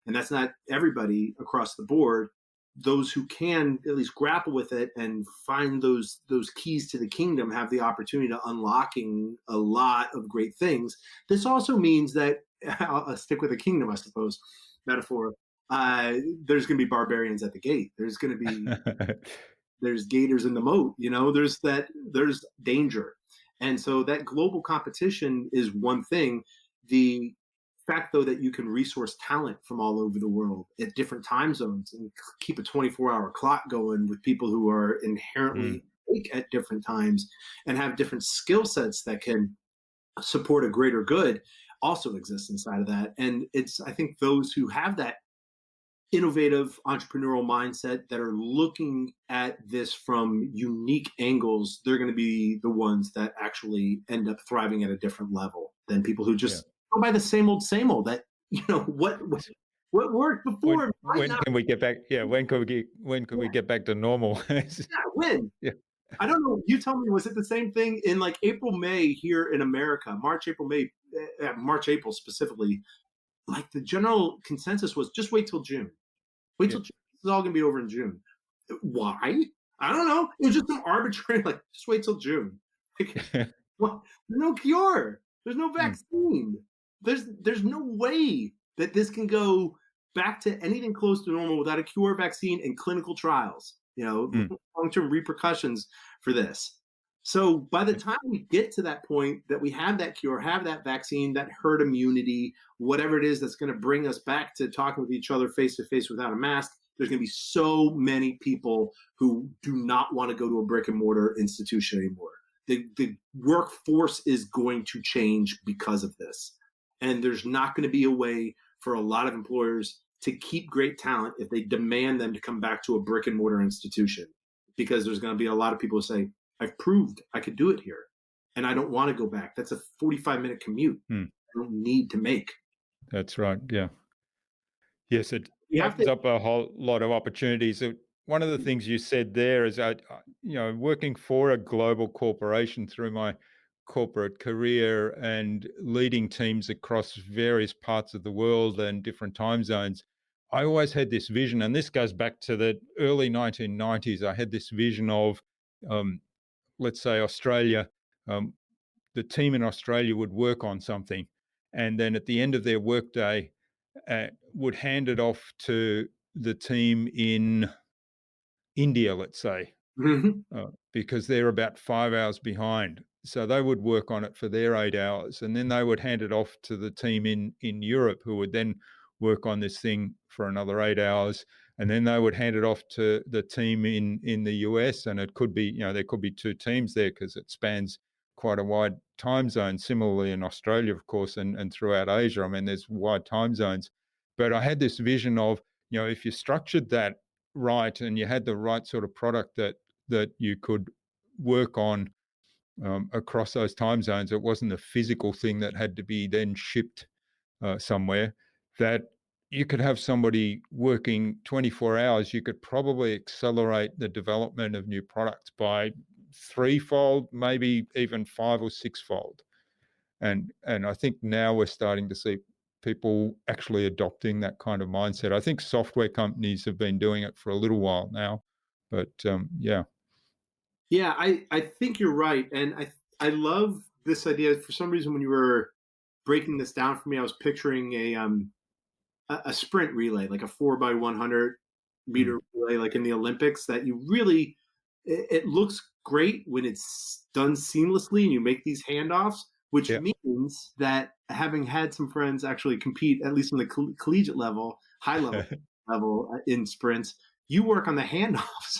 [SPEAKER 2] and that's not everybody across the board, those who can at least grapple with it and find those keys to the kingdom have the opportunity to unlocking a lot of great things. This also means that, I'll stick with the kingdom, I suppose, metaphor. There's going to be barbarians at the gate. There's going to be there's gators in the moat. There's danger, and so that global competition is one thing. The fact, though, that you can resource talent from all over the world at different time zones and keep a 24-hour clock going with people who are inherently awake at different times and have different skill sets that can support a greater good also exists inside of that. And it's, I think, those who have that innovative entrepreneurial mindset that are looking at this from unique angles, they're going to be the ones that actually end up thriving at a different level than people who just go by the same old that, what worked before.
[SPEAKER 3] When can we get back? Yeah. When could we get back to normal?
[SPEAKER 2] When? Yeah. I don't know. You tell me, was it the same thing in like April, May here in America, March, April specifically? Like the general consensus was just wait till June. Wait till June. This is all going to be over in June. Why? I don't know. It was just some arbitrary, like, just wait till June. Like, well, there's no cure. There's no vaccine. There's no way that this can go back to anything close to normal without a cure, vaccine, and clinical trials. Long-term repercussions for this. So by the time we get to that point that we have that cure, have that vaccine, that herd immunity, whatever it is that's going to bring us back to talking with each other face to face without a mask, there's going to be so many people who do not want to go to a brick and mortar institution anymore. The workforce is going to change because of this. And there's not going to be a way for a lot of employers to keep great talent if they demand them to come back to a brick and mortar institution, because there's going to be a lot of people who say, I've proved I could do it here, and I don't want to go back. That's a 45-minute commute I don't need to make.
[SPEAKER 3] That's right. Yeah. Yes, it opens up a whole lot of opportunities. One of the things you said there is, working for a global corporation through my corporate career and leading teams across various parts of the world and different time zones, I always had this vision, and this goes back to the early 1990s. I had this vision of, let's say Australia, the team in Australia would work on something, and then at the end of their workday, would hand it off to the team in India, let's say, because they're about 5 hours behind. So they would work on it for their 8 hours, and then they would hand it off to the team in Europe, who would then work on this thing for another 8 hours. And then they would hand it off to the team in the US, and it could be, there could be two teams there because it spans quite a wide time zone. Similarly in Australia, of course, and throughout Asia, I mean, there's wide time zones. But I had this vision of, if you structured that right and you had the right sort of product that you could work on across those time zones, it wasn't a physical thing that had to be then shipped somewhere, that you could have somebody working 24 hours, you could probably accelerate the development of new products by threefold, maybe even 5 or 6-fold. And I think now we're starting to see people actually adopting that kind of mindset. I think software companies have been doing it for a little while now, but yeah.
[SPEAKER 2] Yeah, I think you're right. And I love this idea. For some reason, when you were breaking this down for me, I was picturing a sprint relay, like a 4x100 meter relay, like in the Olympics, that you really, it looks great when it's done seamlessly and you make these handoffs, which means that, having had some friends actually compete, at least on the collegiate level, high level in sprints, you work on the handoffs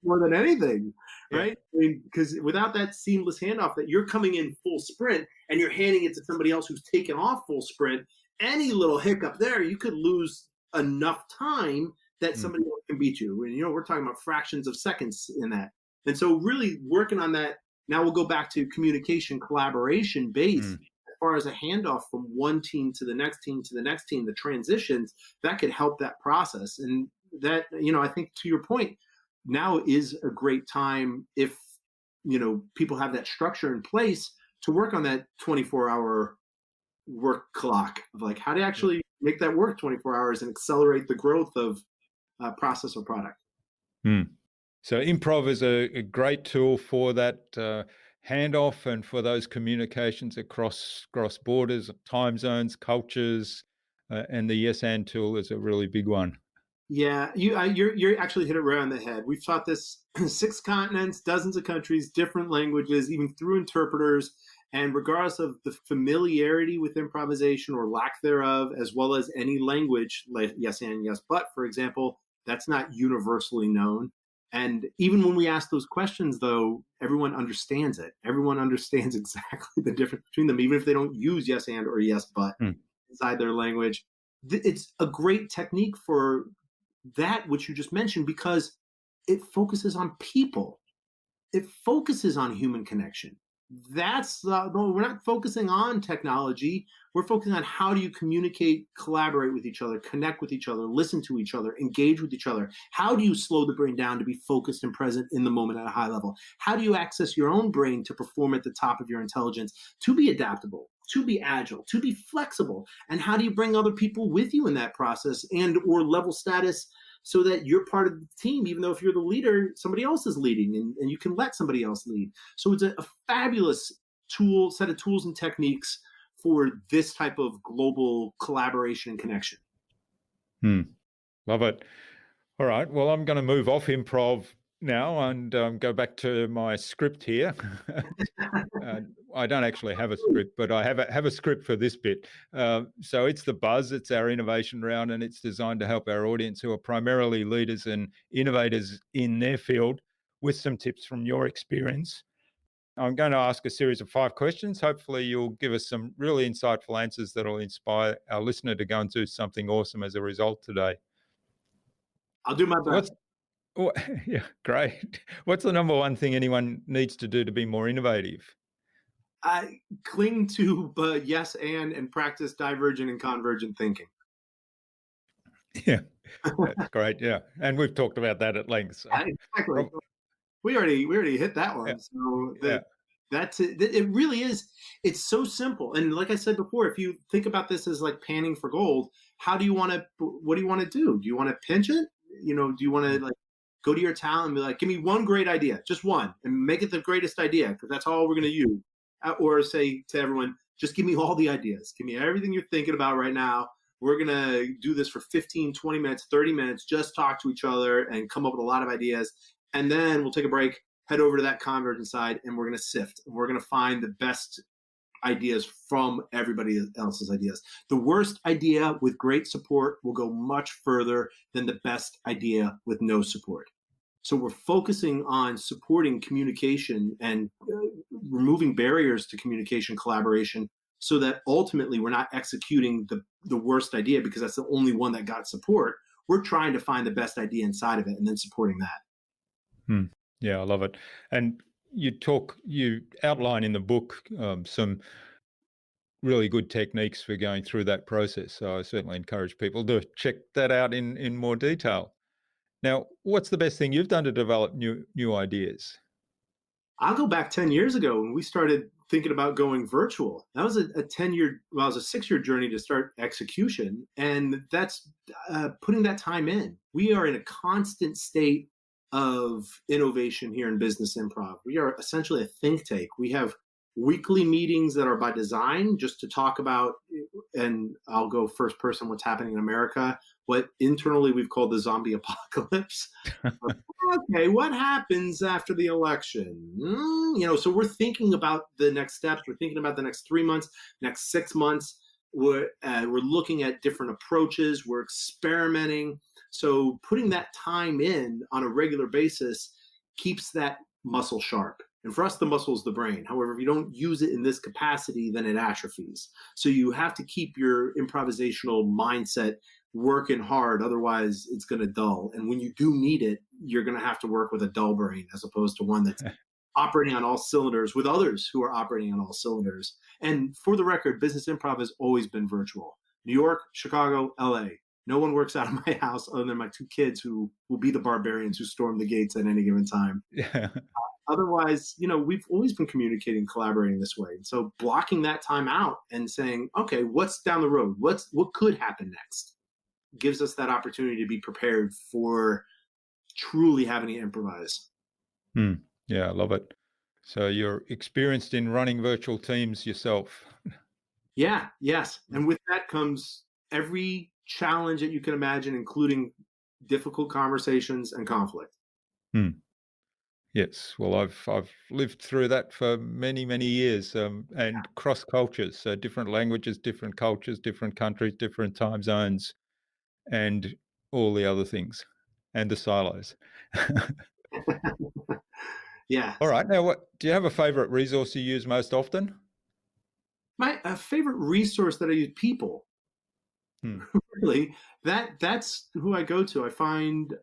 [SPEAKER 2] more than anything, right? I mean, because without that seamless handoff, that you're coming in full sprint and you're handing it to somebody else who's taken off full sprint, any little hiccup there, you could lose enough time that somebody else can beat you. And, we're talking about fractions of seconds in that. And so really working on that, now we'll go back to communication, collaboration based. As far as a handoff from one team to the next team to the next team, the transitions, that could help that process. And that, I think to your point, now is a great time if people have that structure in place to work on that 24-hour work clock of like how to actually make that work 24 hours and accelerate the growth of process or product.
[SPEAKER 3] So Improv is a great tool for that handoff and for those communications across borders, time zones, cultures, and the Yes and tool is a really big one.
[SPEAKER 2] Yeah, you're actually hit it right on the head. We've taught this 6 continents, dozens of countries, different languages, even through interpreters. And regardless of the familiarity with improvisation or lack thereof, as well as any language, like yes and yes but, for example, that's not universally known. And even when we ask those questions, though, everyone understands it. Everyone understands exactly the difference between them, even if they don't use yes and or yes but inside their language. It's a great technique for that which you just mentioned because it focuses on people. It focuses on human connection. We're not focusing on technology. We're focusing on how do you communicate, collaborate with each other, connect with each other, listen to each other, engage with each other. How do you slow the brain down to be focused and present in the moment at a high level? How do you access your own brain to perform at the top of your intelligence, to be adaptable, to be agile, to be flexible? And how do you bring other people with you in that process and or level status so that you're part of the team, even though if you're the leader, somebody else is leading and you can let somebody else lead. So it's a fabulous set of tools and techniques for this type of global collaboration and connection.
[SPEAKER 3] Love it. All right. Well, I'm going to move off improv now and go back to my script here. I don't actually have a script, but I have a script for this bit. So it's the Buzz. It's our innovation round, and it's designed to help our audience who are primarily leaders and innovators in their field with some tips from your experience. I'm going to ask a series of 5 questions. Hopefully you'll give us some really insightful answers that will inspire our listener to go and do something awesome as a result today.
[SPEAKER 2] I'll do my best.
[SPEAKER 3] Yeah, great. What's the number one thing anyone needs to do to be more innovative?
[SPEAKER 2] I cling to yes and practice divergent and convergent thinking.
[SPEAKER 3] Yeah, that's great. Yeah, and we've talked about that at length. So.
[SPEAKER 2] Exactly. We already hit that one. So that's it. It really is. It's so simple. And like I said before, if you think about this as like panning for gold, what do you want to do? Do you want to pinch it? Do you want to like go to your talent and be like, give me one great idea, just one, and make it the greatest idea because that's all we're going to use? Or say to everyone, just give me all the ideas. Give me everything you're thinking about right now. We're going to do this for 15, 20 minutes, 30 minutes, just talk to each other and come up with a lot of ideas. And then we'll take a break, head over to that convergent side, and we're going to sift. And we're going to find the best ideas from everybody else's ideas. The worst idea with great support will go much further than the best idea with no support. So we're focusing on supporting communication and removing barriers to communication collaboration so that ultimately we're not executing the worst idea because that's the only one that got support. We're trying to find the best idea inside of it and then supporting that.
[SPEAKER 3] Yeah, I love it. And you outline in the book some really good techniques for going through that process. So I certainly encourage people to check that out in more detail. Now, what's the best thing you've done to develop new ideas?
[SPEAKER 2] I'll go back 10 years ago when we started thinking about going virtual. That was a 6-year journey to start execution. And that's putting that time in. We are in a constant state of innovation here in Business Improv. We are essentially a think tank. We have weekly meetings that are by design just to talk about, and I'll go first person, what's happening in America, what internally we've called the zombie apocalypse. Okay, what happens after the election? So we're thinking about the next steps. We're thinking about the next 3 months, next 6 months. We're looking at different approaches. We're experimenting. So putting that time in on a regular basis keeps that muscle sharp. And for us, the muscle is the brain. However, if you don't use it in this capacity, then it atrophies. So you have to keep your improvisational mindset working hard. Otherwise, it's going to dull. And when you do need it, you're going to have to work with a dull brain as opposed to one that's operating on all cylinders with others who are operating on all cylinders. And for the record, Business Improv has always been virtual. New York, Chicago, LA. No one works out of my house other than my 2 kids who will be the barbarians who storm the gates at any given time. Otherwise, we've always been communicating, collaborating this way. So blocking that time out and saying, okay, what's down the road? What could happen next? Gives us that opportunity to be prepared for truly having to improvise.
[SPEAKER 3] Yeah, I love it. So you're experienced in running virtual teams yourself.
[SPEAKER 2] Yeah, yes. And with that comes every challenge that you can imagine, including difficult conversations and conflict.
[SPEAKER 3] Yes, well, I've lived through that for many, many years, and cross cultures, so different languages, different cultures, different countries, different time zones, and all the other things, and the silos.
[SPEAKER 2] Yeah.
[SPEAKER 3] All right. Now, what do you have a favorite resource you use most often?
[SPEAKER 2] My favorite resource that I use, people. Really, that's who I go to. I find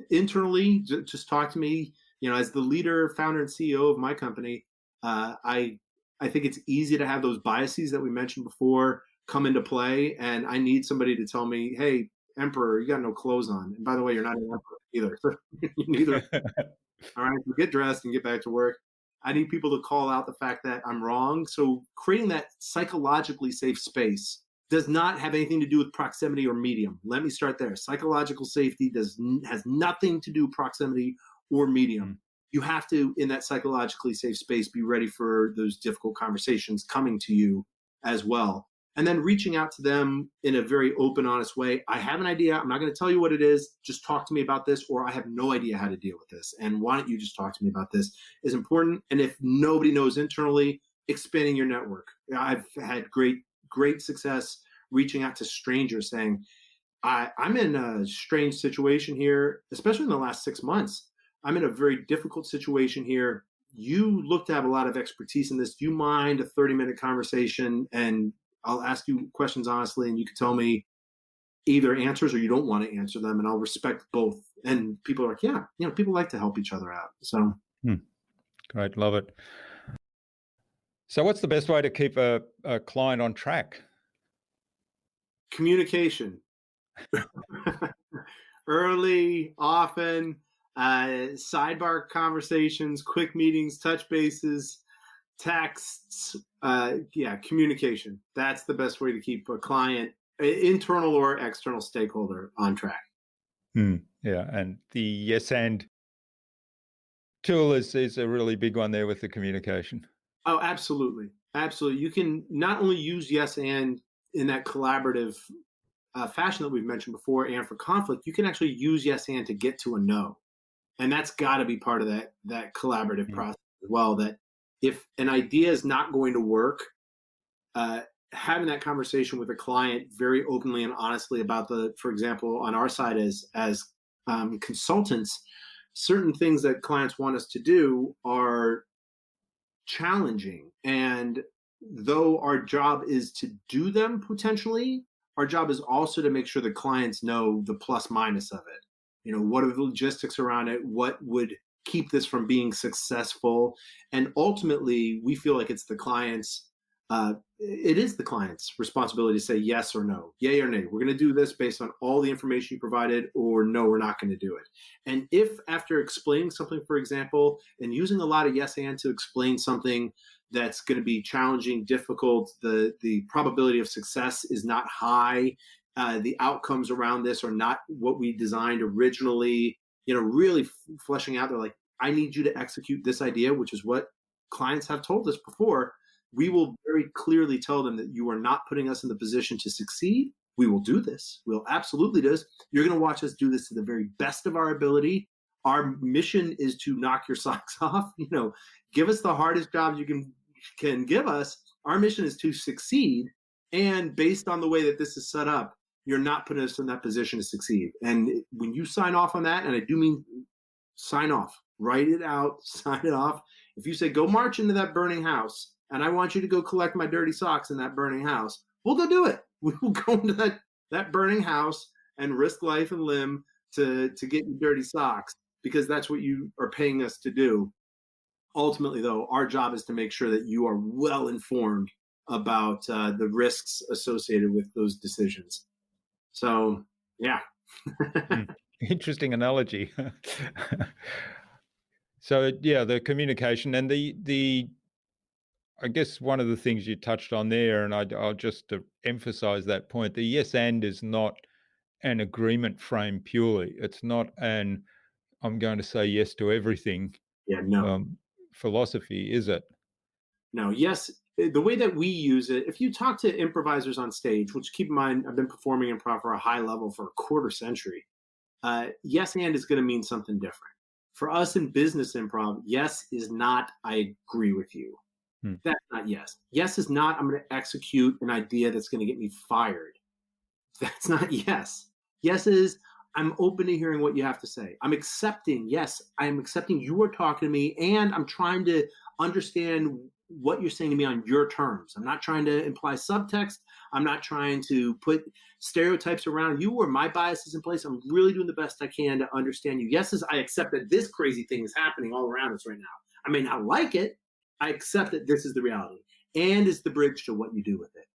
[SPEAKER 2] internally, just talk to me. As the leader, founder, and CEO of my company, I think it's easy to have those biases that we mentioned before come into play, and I need somebody to tell me, "Hey, Emperor, you got no clothes on." And by the way, you're not an emperor either. So neither. All right, so get dressed and get back to work. I need people to call out the fact that I'm wrong. So creating that psychologically safe space does not have anything to do with proximity or medium. Let me start there. Psychological safety has nothing to do with proximity or medium. You have to, in that psychologically safe space, be ready for those difficult conversations coming to you as well. And then reaching out to them in a very open, honest way. I have an idea. I'm not going to tell you what it is. Just talk to me about this, or I have no idea how to deal with this. And why don't you just talk to me about this is important. And if nobody knows internally, expanding your network. I've had great success reaching out to strangers saying, I'm in a strange situation here, especially in the last 6 months. I'm in a very difficult situation here. You look to have a lot of expertise in this. Do you mind a 30-minute conversation? And I'll ask you questions honestly, and you can tell me either answers or you don't want to answer them, and I'll respect both. And people are like, yeah, people like to help each other out. So
[SPEAKER 3] Great, love it. So what's the best way to keep a client on track?
[SPEAKER 2] Communication. Early, often, sidebar conversations, quick meetings, touch bases, texts, communication. That's the best way to keep a client, internal or external stakeholder, on track.
[SPEAKER 3] Yeah, and the yes and tool is a really big one there with the communication.
[SPEAKER 2] Oh, absolutely. Absolutely. You can not only use yes and in that collaborative fashion that we've mentioned before, and for conflict, you can actually use yes and to get to a no. And that's got to be part of that collaborative process as well, that if an idea is not going to work, having that conversation with a client very openly and honestly about for example, on our side as consultants, certain things that clients want us to do are challenging. And though our job is to do them potentially, our job is also to make sure the clients know the plus minus of it. What are the logistics around it? What would keep this from being successful? And ultimately, we feel like it's the client's, it is the client's responsibility to say yes or no, yay or nay. We're going to do this based on all the information you provided, or no, we're not going to do it. And if after explaining something, for example, and using a lot of yes and to explain something that's going to be challenging, difficult, the probability of success is not high, the outcomes around this are not what we designed originally, really fleshing out, they're like, I need you to execute this idea, which is what clients have told us before. We will very clearly tell them that you are not putting us in the position to succeed. We will do this. We'll absolutely do this. You're going to watch us do this to the very best of our ability. Our mission is to knock your socks off. Give us the hardest job you can give us. Our mission is to succeed. And based on the way that this is set up, you're not putting us in that position to succeed. And when you sign off on that, and I do mean sign off, write it out, sign it off. If you say, go march into that burning house, and I want you to go collect my dirty socks in that burning house, we'll go do it. We will go into that burning house and risk life and limb to get you dirty socks, because that's what you are paying us to do. Ultimately, though, our job is to make sure that you are well informed about the risks associated with those decisions. So, yeah.
[SPEAKER 3] Interesting analogy. So yeah, the communication and the I guess one of the things you touched on there, and I'll just to emphasize that point, the yes and is not an agreement frame purely. It's not an I'm going to say yes to everything
[SPEAKER 2] Yeah, no.
[SPEAKER 3] Philosophy, is it?
[SPEAKER 2] No, yes. The way that we use it, if you talk to improvisers on stage, which keep in mind, I've been performing improv for a high level for a quarter century, yes and is going to mean something different. For us in business improv, yes is not, I agree with you. That's not yes. Yes is not, I'm going to execute an idea that's going to get me fired. That's not yes. Yes is, I'm open to hearing what you have to say. I'm accepting, yes, I'm accepting you are talking to me, and I'm trying to understand what you're saying to me on your terms. I'm not trying to imply subtext. I'm not trying to put stereotypes around you or my biases in place. I'm really doing the best I can to understand you. Yes is, I accept that this crazy thing is happening all around us right now. I may not like it. I accept that this is the reality. And is the bridge to what you do with it.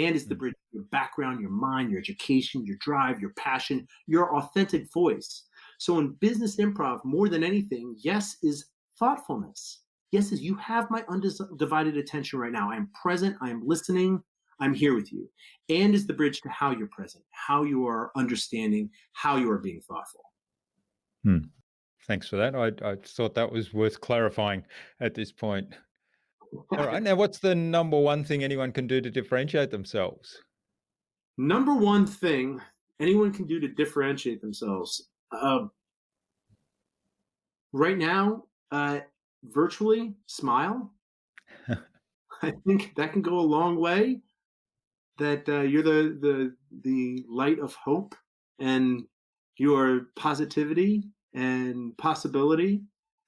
[SPEAKER 2] And is the bridge to your background, your mind, your education, your drive, your passion, your authentic voice. So in business improv, more than anything, yes is thoughtfulness. Yes is, you have my undivided attention right now. I am present. I am listening. I'm here with you. And is the bridge to how you're present, how you are understanding, how you are being thoughtful.
[SPEAKER 3] Thanks for that. I thought that was worth clarifying at this point. All right. Now, what's the number one thing anyone can do to differentiate themselves?
[SPEAKER 2] Number one thing anyone can do to differentiate themselves. Right now, virtually smile. I think that can go a long way. That you're the light of hope and your positivity and possibility.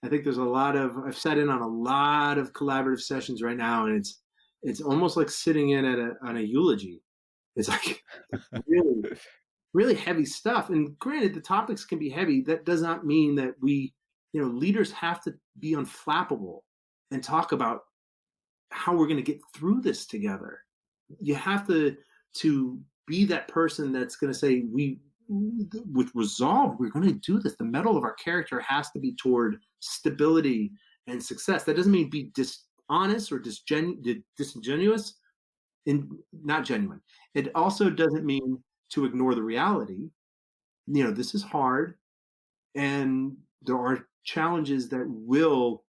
[SPEAKER 2] I think there's a lot of, I've sat in on a lot of collaborative sessions right now, and it's almost like sitting in on a eulogy. It's like really, really heavy stuff. And granted, the topics can be heavy. That does not mean that leaders have to be unflappable and talk about how we're going to get through this together. You have to be that person that's going to say, with resolve, we're going to do this. The metal of our character has to be toward stability and success. That doesn't mean be dishonest or disingenuous and not genuine. It also doesn't mean to ignore the reality. This is hard, and there are challenges that will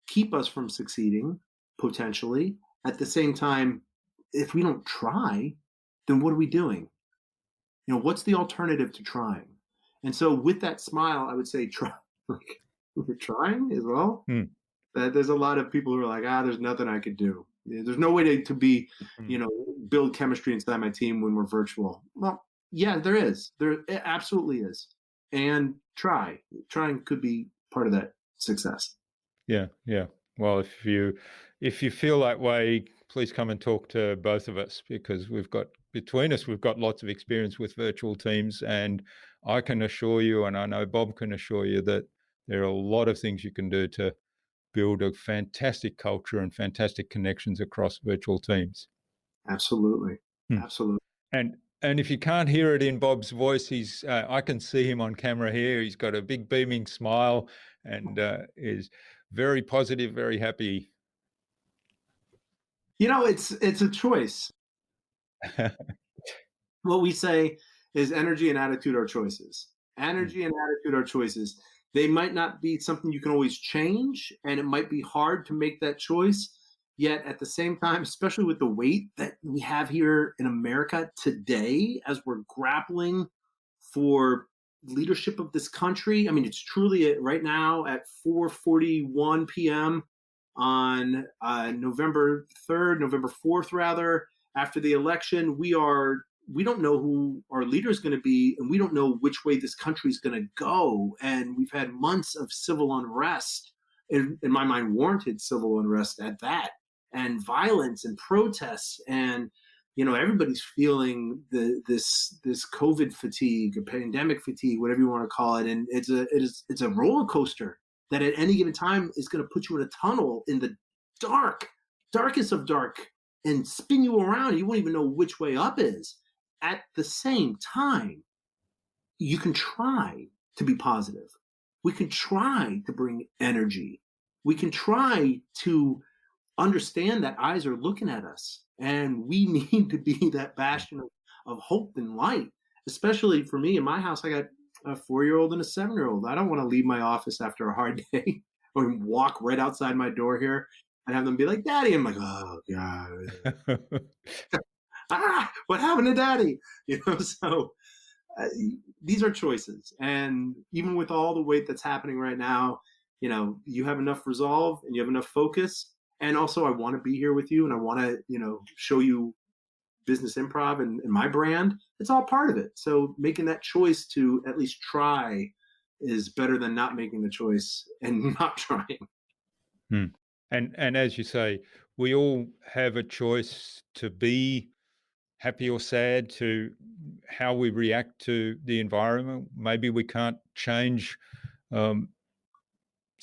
[SPEAKER 2] keep us from succeeding potentially. At the same time, if we don't try, then what are we doing? What's the alternative to trying? And so with that smile, I would say try. Like, we're trying as well. There's a lot of people who are like, there's nothing I could do. There's no way to be, build chemistry inside my team when we're virtual. Well, yeah, there is. There absolutely is. And trying could be part of that success.
[SPEAKER 3] Yeah. Well, if you feel that way, please come and talk to both of us, because between us, we've got lots of experience with virtual teams, and I can assure you, and I know Bob can assure you, that there are a lot of things you can do to build a fantastic culture and fantastic connections across virtual teams.
[SPEAKER 2] Absolutely. Absolutely.
[SPEAKER 3] And if you can't hear it in Bob's voice, I can see him on camera here. He's got a big beaming smile and is very positive, very happy.
[SPEAKER 2] It's a choice. What we say is energy and attitude are choices. Energy and attitude are choices. They might not be something you can always change, and it might be hard to make that choice. Yet at the same time, especially with the weight that we have here in America today, as we're grappling for leadership of this country, I mean, it's truly right now at 4:41 p.m. on November 3rd, November 4th, rather, after the election, we don't know who our leader is going to be, and we don't know which way this country is going to go. And we've had months of civil unrest, in my mind, warranted civil unrest at that, and violence and protests, and everybody's feeling this COVID fatigue, or pandemic fatigue, whatever you want to call it, and it's a roller coaster that at any given time is going to put you in a tunnel in the darkest of dark, and spin you around. You won't even know which way up is. At the same time, you can try to be positive. We can try to bring energy. we can try to understand that eyes are looking at us, and we need to be that bastion of hope and light. Especially for me in my house, I got a 4-year-old and a 7-year-old. I don't want to leave my office after a hard day or walk right outside my door here and have them be like, "Daddy." I'm like, "Oh God, what happened to Daddy?" So uh, these are choices, and even with all the weight that's happening right now, you have enough resolve and you have enough focus. And also, I want to be here with you, and I want to, show you business improv and my brand. It's all part of it. So making that choice to at least try is better than not making the choice and not trying.
[SPEAKER 3] And as you say, we all have a choice to be happy or sad, to how we react to the environment. Maybe we can't change some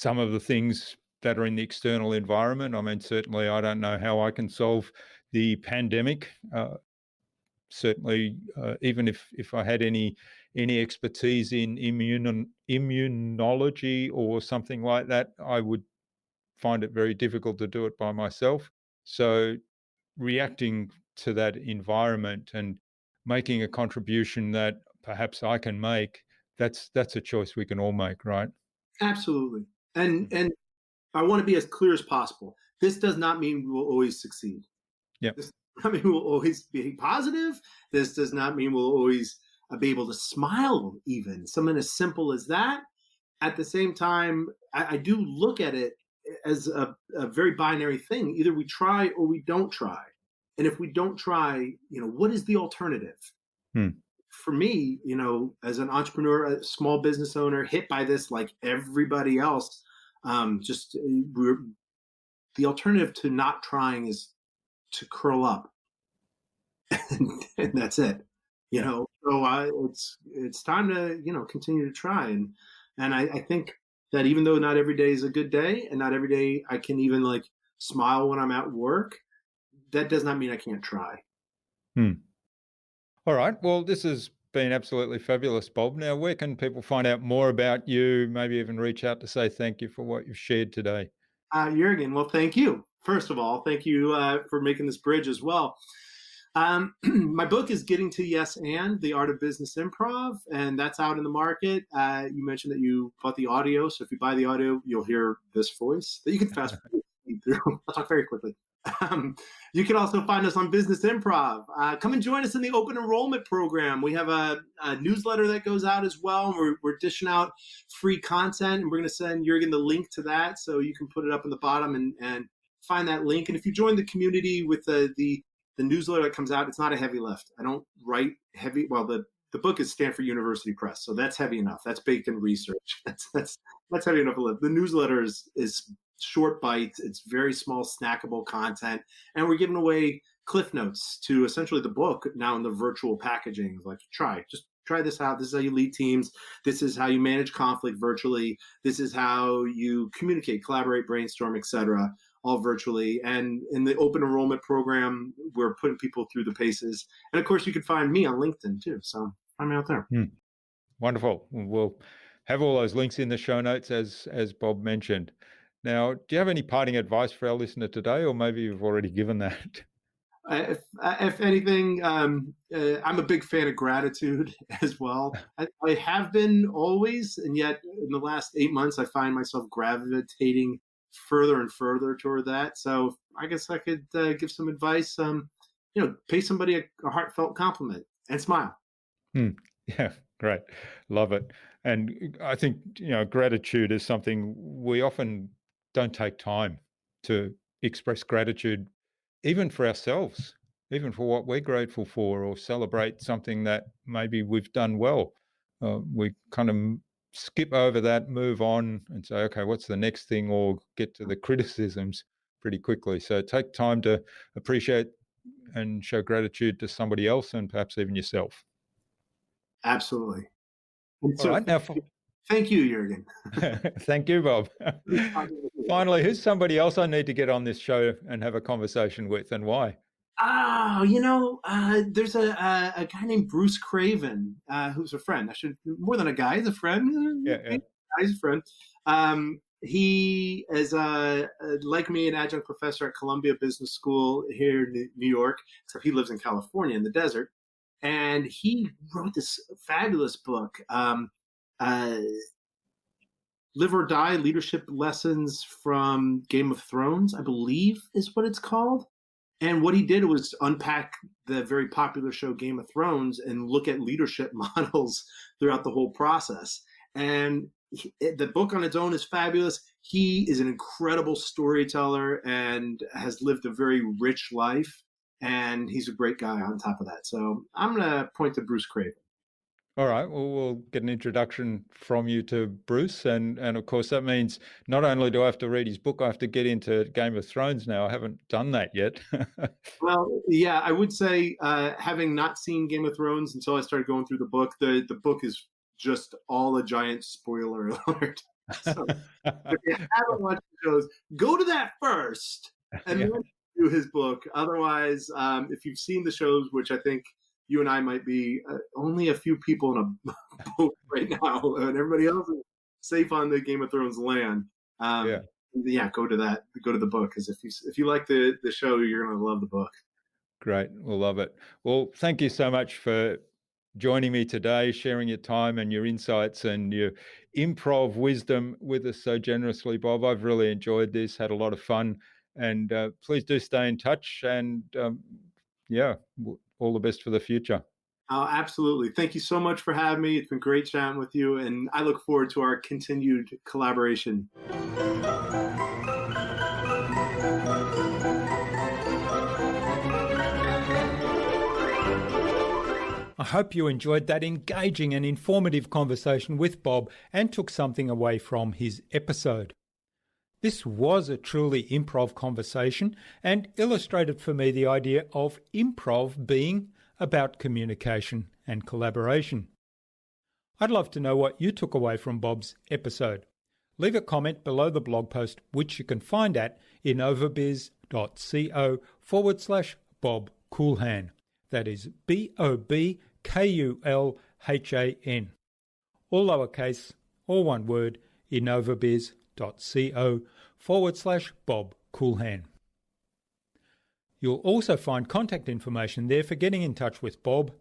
[SPEAKER 3] of the things that are in the external environment. I mean, certainly I don't know how I can solve the pandemic. Certainly, even if I had any expertise in immunology or something like that, I would find it very difficult to do it by myself. So reacting to that environment and making a contribution that perhaps I can make, that's a choice we can all make, right?
[SPEAKER 2] Absolutely. And I want to be as clear as possible. This does not mean we will always succeed.
[SPEAKER 3] Yeah.
[SPEAKER 2] This does not mean we'll always be positive. This does not mean we'll always be able to smile, even something as simple as that. At the same time, I do look at it as a very binary thing. Either we try or we don't try. And if we don't try, what is the alternative? For me, as an entrepreneur, a small business owner, hit by this like everybody else, the alternative to not trying is to curl up, and that's it. So it's time to continue to try, and I think that even though not every day is a good day, and not every day I can even like smile when I'm at work, that does not mean I can't try.
[SPEAKER 3] All right. Well, this has been absolutely fabulous, Bob. Now, where can people find out more about you? Maybe even reach out to say thank you for what you've shared today.
[SPEAKER 2] Jürgen, well, thank you. First of all, thank you for making this bridge as well. My book is Getting to Yes and The Art of Business Improv, and that's out in the market. You mentioned that you bought the audio, so if you buy the audio, you'll hear this voice that you can fast forward through. I'll talk very quickly. You can also find us on Business Improv. Come and join us in the Open Enrollment program. We have a newsletter that goes out as well. We're dishing out free content, and we're going to send Jürgen the link to that, so you can put it up in the bottom and find that link. And if you join the community with the newsletter that comes out, it's not a heavy lift. I don't write heavy. Well, the book is Stanford University Press, so that's heavy enough. That's baked in research. That's heavy enough to lift. The newsletter is short bites. It's very small, snackable content, and we're giving away cliff notes to essentially the book now in the virtual packaging. Like, just try this out. This is how you lead teams. This is how you manage conflict virtually. This is how you communicate, collaborate, brainstorm, etc., all virtually. And in the open enrollment program, we're putting people through the paces. And of course, you can find me on LinkedIn too. So find me out there.
[SPEAKER 3] Wonderful. We'll have all those links in the show notes, as Bob mentioned. Now, do you have any parting advice for our listener today, or maybe you've already given that?
[SPEAKER 2] If anything, I'm a big fan of gratitude as well. I have been always, and yet in the last 8 months, I find myself gravitating further and further toward that. So I guess I could give some advice. Pay somebody a heartfelt compliment and smile.
[SPEAKER 3] Yeah, great. Love it. And I think, gratitude is something we often don't take time to express gratitude, even for ourselves, even for what we're grateful for, or celebrate something that maybe we've done well. We kind of skip over that, move on and say, okay, what's the next thing, or get to the criticisms pretty quickly. So take time to appreciate and show gratitude to somebody else, and perhaps even yourself.
[SPEAKER 2] Absolutely. And
[SPEAKER 3] All right, now
[SPEAKER 2] thank you, Jürgen.
[SPEAKER 3] Thank you, Bob. Finally, who's somebody else I need to get on this show and have a conversation with, and why?
[SPEAKER 2] There's a guy named Bruce Craven, who's a friend. More than a guy, he's a friend.
[SPEAKER 3] Yeah.
[SPEAKER 2] He's a friend. he is, like me, an adjunct professor at Columbia Business School here in New York, except he lives in California in the desert. And he wrote this fabulous book, Live or Die, Leadership Lessons from Game of Thrones, I believe is what it's called. And what he did was unpack the very popular show Game of Thrones and look at leadership models throughout the whole process. And the book on its own is fabulous. He is an incredible storyteller and has lived a very rich life. And he's a great guy on top of that. So I'm going to point to Bruce Craven.
[SPEAKER 3] All right. Well, we'll get an introduction from you to Bruce. And of course, that means not only do I have to read his book, I have to get into Game of Thrones now. I haven't done that yet.
[SPEAKER 2] Well, yeah, I would say having not seen Game of Thrones until I started going through the book is just all a giant spoiler alert. So if you haven't watched the shows, go to that first and then do his book. Otherwise, if you've seen the shows, which I think you and I might be only a few people in a boat right now, and everybody else is safe on the Game of Thrones land. Go to that. Go to the book, because if you like the show, you're going to love the book.
[SPEAKER 3] Great, we'll love it. Well, thank you so much for joining me today, sharing your time and your insights and your improv wisdom with us so generously, Bob. I've really enjoyed this, had a lot of fun, and please do stay in touch. And all the best for the future.
[SPEAKER 2] Oh, absolutely. Thank you so much for having me. It's been great chatting with you, and I look forward to our continued collaboration.
[SPEAKER 1] I hope you enjoyed that engaging and informative conversation with Bob and took something away from his episode. This was a truly improv conversation and illustrated for me the idea of improv being about communication and collaboration. I'd love to know what you took away from Bob's episode. Leave a comment below the blog post, which you can find at innovabiz.co/Bob Kulhan. That is BOBKULHAN. All lowercase, all one word, innovabiz.co/Bob Kulhan. You'll also find contact information there for getting in touch with Bob,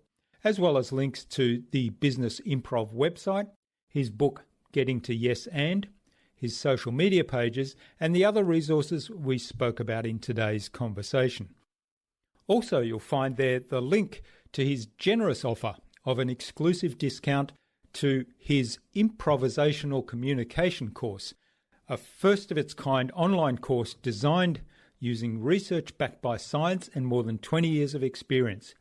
[SPEAKER 1] as well as links to the Business Improv website, his book Getting to Yes and, his social media pages, and the other resources we spoke about in today's conversation. Also, you'll find there the link to his generous offer of an exclusive discount to his Improvisational Communication course, a first-of-its-kind online course designed using research backed by science and more than 20 years of experience.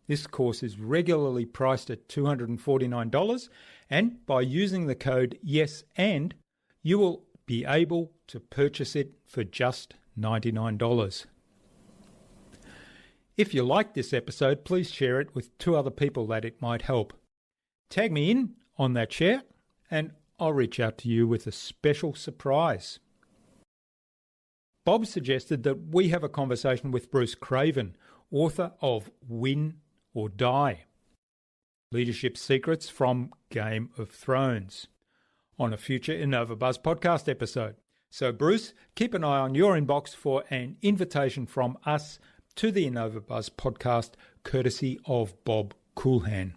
[SPEAKER 1] This course is regularly priced at $249, and by using the code YESAND, you will be able to purchase it for just $99. If you like this episode, please share it with 2 other people that it might help. Tag me in on that share, and I'll reach out to you with a special surprise. Bob suggested that we have a conversation with Bruce Craven, author of Win or Die: Leadership Secrets from Game of Thrones, on a future InnovaBuzz podcast episode. So Bruce, keep an eye on your inbox for an invitation from us to the InnovaBuzz podcast, courtesy of Bob Kulhan.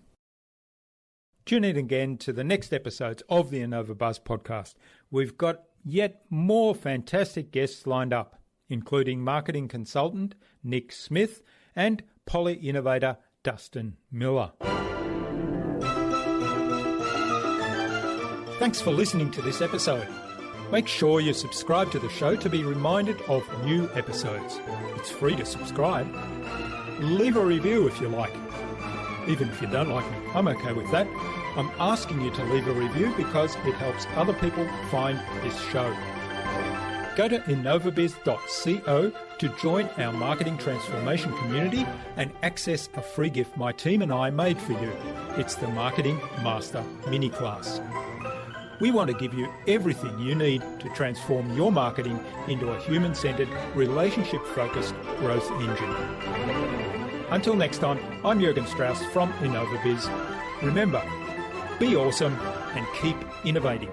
[SPEAKER 1] Tune in again to the next episodes of the InnovaBuzz podcast. We've got yet more fantastic guests lined up, including marketing consultant Nick Smith and poly innovator Dustin Miller. Thanks for listening to this episode. Make sure you subscribe to the show to be reminded of new episodes. It's free to subscribe. Leave a review if you like. Even if you don't like me, I'm okay with that. I'm asking you to leave a review because it helps other people find this show. Go to innovabiz.co to join our marketing transformation community and access a free gift my team and I made for you. It's the Marketing Master Mini Class. We want to give you everything you need to transform your marketing into a human-centered, relationship-focused growth engine. Until next time, I'm Jürgen Strauss from InnovaBiz. Remember, be awesome and keep innovating.